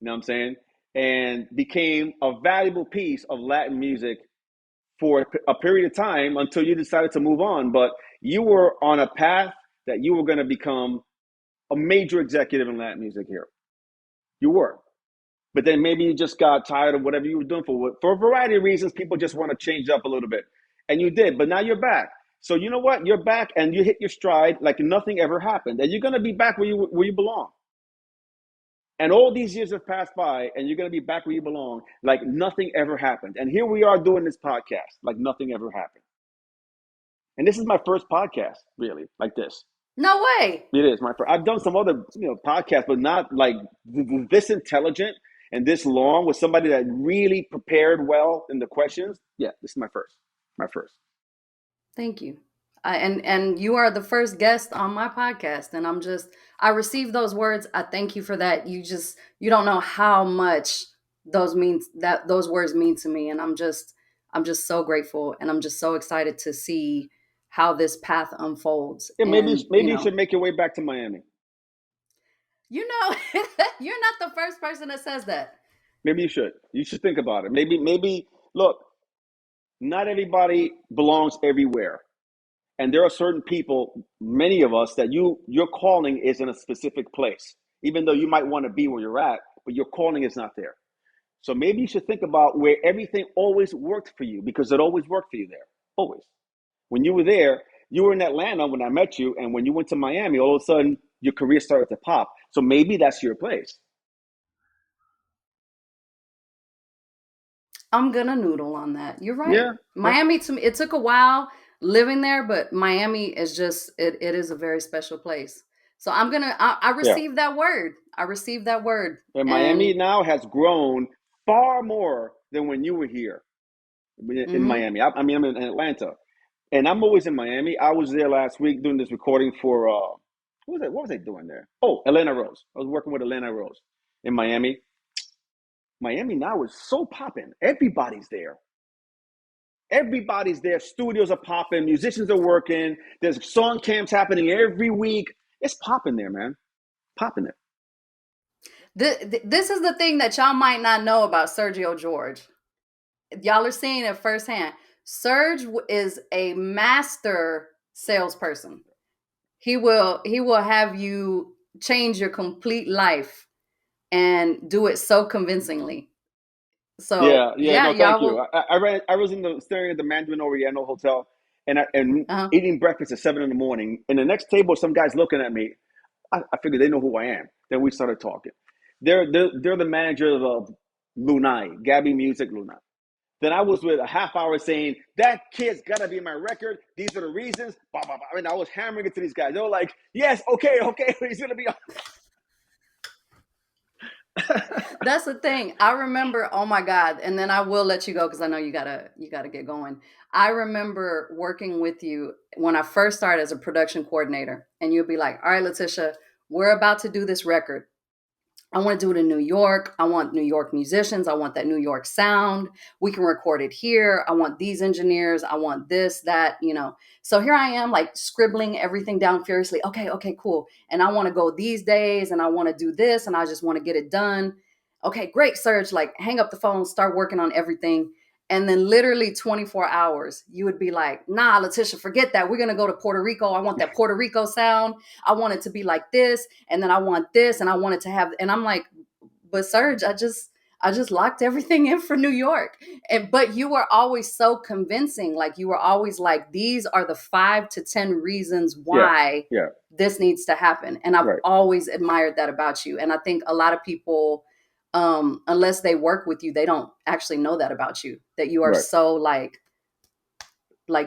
You know what I'm saying? And became a valuable piece of Latin music for a period of time until you decided to move on. But you were on a path that you were going to become a major executive in Latin music here. You were. But then maybe you just got tired of whatever you were doing for a variety of reasons. People just want to change up a little bit. And you did. But now you're back. So you know what? You're back and you hit your stride like nothing ever happened. And you're going to be back where you belong. And all these years have passed by, and you're going to be back where you belong, like nothing ever happened. And here we are doing this podcast, like nothing ever happened. And this is my first podcast, really, like this. No way. It is my first. I've done some other, podcasts, but not like this intelligent and this long with somebody that really prepared well in the questions. Yeah, this is my first. My first. Thank you. And you are the first guest on my podcast, and I received those words. I thank you for that. You don't know how much those words mean to me, and I'm just so grateful, and I'm just so excited to see how this path unfolds. Yeah, And maybe you should make your way back to Miami. you know, you're not the first person that says that. Maybe you should. You should think about it. Maybe look, not everybody belongs everywhere. And there are certain people, many of us, that your calling is in a specific place. Even though you might want to be where you're at, but your calling is not there. So maybe you should think about where everything always worked for you, because it always worked for you there. Always. When you were there, you were in Atlanta when I met you, and when you went to Miami, all of a sudden your career started to pop. So maybe that's your place. I'm gonna noodle on that. You're right. Yeah, yeah, Miami, to me, it took a while living there, but Miami is just it is a very special place. So I yeah. received that word. I received that word. And Miami And now has grown far more than when you were here in mhm. Miami. I mean, I'm in Atlanta, and I'm always in Miami. I was there last week doing this recording for what was I doing there? Oh, Atlanta Rose. I was working with Atlanta Rose in Miami. Miami now is so popping. Everybody's there. Everybody's there. Studios are popping. Musicians are working. There's song camps happening every week. It's popping there, man. Popping there. This is the thing that y'all might not know about Sergio George. Y'all are seeing it firsthand. Serge is a master salesperson. He will have you change your complete life and do it so convincingly. So Yeah, yeah. yeah, No, thank y'all you. will. I was in the staring at the Mandarin Oriental Hotel, and Uh-huh. eating breakfast at 7 in the morning. And the next table, some guys looking at me. I figured they know who I am. Then we started talking. They're the managers of Lunai, Gabby Music Lunai. Then I was with a half hour saying that kid's gotta be my record. These are the reasons. Blah, blah, blah. I mean, I was hammering it to these guys. They were like, "Yes, okay, okay, he's gonna be on." That's the thing. I remember, oh my God, and then I will let you go because I know you gotta get going. I remember working with you when I first started as a production coordinator, and you'd be like, all right, Letitia, we're about to do this record. I want to do it in New York. I want New York musicians. I want that New York sound. We can record it here. I want these engineers. I want this, that. So here I am, like scribbling everything down furiously. Okay, okay, cool. And I want to go these days and I want to do this and I just want to get it done. Okay, great, Serge. Like hang up the phone, start working on everything. And then literally 24 hours, you would be like, nah, Letitia, forget that. We're going to go to Puerto Rico. I want that Puerto Rico sound. I want it to be like this, and then I want this, and I want it to have, and I'm like, but Serge, I just locked everything in for New York. But you were always so convincing. Like you were always like, these are the 5 to 10 reasons Yeah, why yeah, this needs to happen. And I've right, always admired that about you. And I think a lot of people, unless they work with you, they don't actually know that about you, that you are right. so like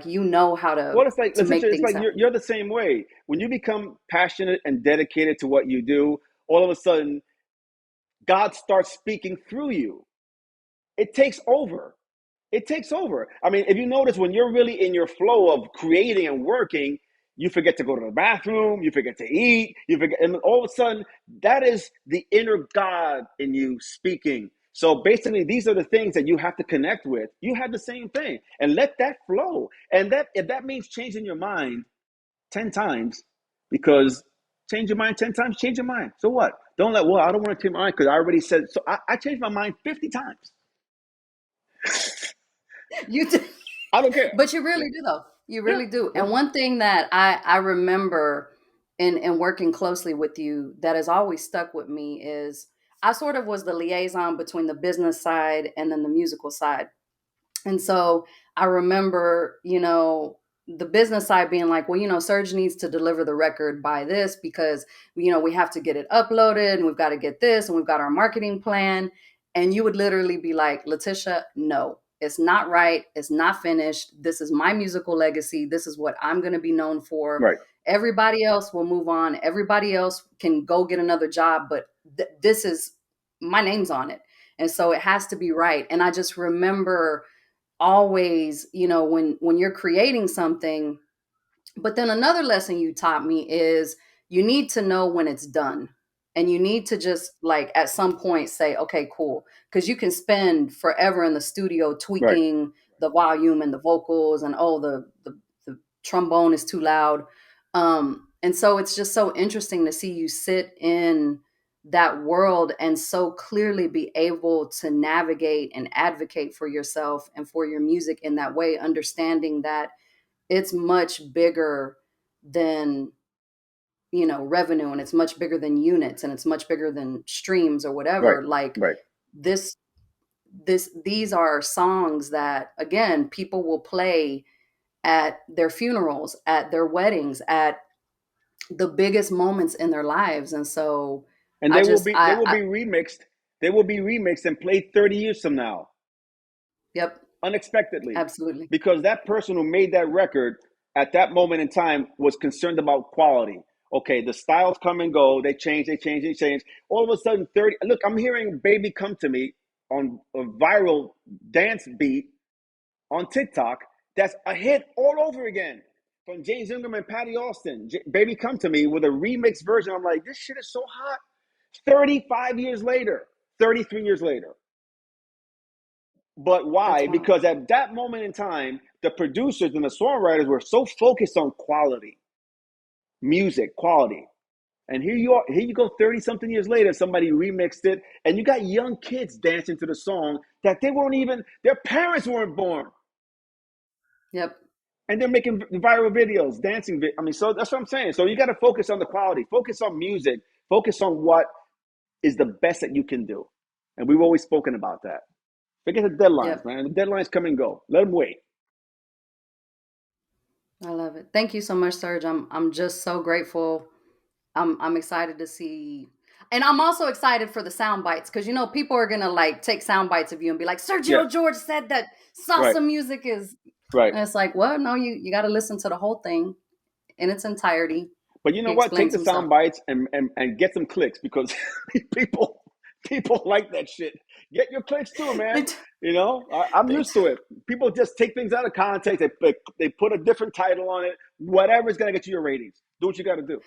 you know how to Well, it's like to listen, make it's things like happen. you're the same way. When you become passionate and dedicated to what you do, all of a sudden God starts speaking through you. It takes over. It takes over. I mean, if you notice, when you're really in your flow of creating and working, you forget to go to the bathroom, you forget to eat, you forget, and all of a sudden, that is the inner God in you speaking. So basically, these are the things that you have to connect with. You have the same thing, and let that flow. And that if that means changing your mind 10 times, because change your mind 10 times, change your mind. So what? Don't let, well, I don't want to change my mind because I already said so. I changed my mind 50 times. You do. I don't care. But you really do though. You Yeah, really do. yeah. And one thing that I remember in working closely with you that has always stuck with me is I sort of was the liaison between the business side and then the musical side. And so I remember, the business side being like, well, Serge needs to deliver the record by this because, we have to get it uploaded and we've got to get this and we've got our marketing plan. And you would literally be like, Letitia, no, it's not right. It's not finished. This is my musical legacy. This is what I'm going to be known for. Right, Everybody else will move on. Everybody else can go get another job, but this is my name's on it. And so it has to be right. And I just remember always, when you're creating something. But then another lesson you taught me is you need to know when it's done. And you need to just like at some point say, okay, cool. Because you can spend forever in the studio right, tweaking, the volume and the vocals, and oh, the trombone is too loud. And so it's just so interesting to see you sit in that world and so clearly be able to navigate and advocate for yourself and for your music in that way, understanding that it's much bigger than, revenue, and it's much bigger than units, and it's much bigger than streams or Right, whatever. Like right. this these are songs that, again, people will play at their funerals, at their weddings, at the biggest moments in their lives. And so And I they will just be they I, will I be remixed. They will be remixed and played 30 years from now, yep, unexpectedly, absolutely. because that person who made that record at that moment in time was concerned about quality. Okay, the styles come and go, they change, they change, they change. All of a sudden, 30. Look, I'm hearing "Baby Come to Me" on a viral dance beat on TikTok. That's a hit all over again from James Ingram and Patty Austin. "Baby Come to Me" with a remix version. I'm like, this shit is so hot. 35 years later, 33 years later. But That's why? wild. Because at that moment in time, the producers and the songwriters were so focused on quality, music, quality. And here you are, here you go 30 something years later, somebody remixed it, and you got young kids dancing to the song that they weren't even, their parents weren't born. Yep. And they're making viral videos, dancing. I mean, so that's what I'm saying. So you got to focus on the quality, focus on music, focus on what is the best that you can do. And we've always spoken about that. Forget the deadlines, Yep. man. The deadlines come and go. Let them wait. I love it. Thank you so much, Serge. I'm just so grateful. I'm excited to see, and I'm also excited for the sound bites, because people are gonna like take sound bites of you and be like, Yeah, Sergio George said that right, salsa music is, right. and it's like, well, no, you got to listen to the whole thing in its entirety. But you know He what? Take explains the himself. sound bites and get some clicks, because people people like that shit. Get your clicks too, They, man. t- I'm they, used t- to it. People just take things out of context. They put a different title on it. Whatever's gonna get you your ratings. Do what you got to do.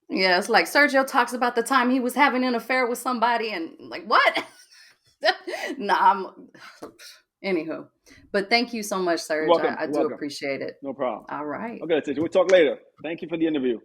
yeah, it's like Sergio talks about the time he was having an affair with somebody, and like, what? Nah, anywho. But thank you so much, You're Serge. welcome. I You're do welcome. appreciate it. No problem. All right. Okay, we'll talk later. Thank you for the interview.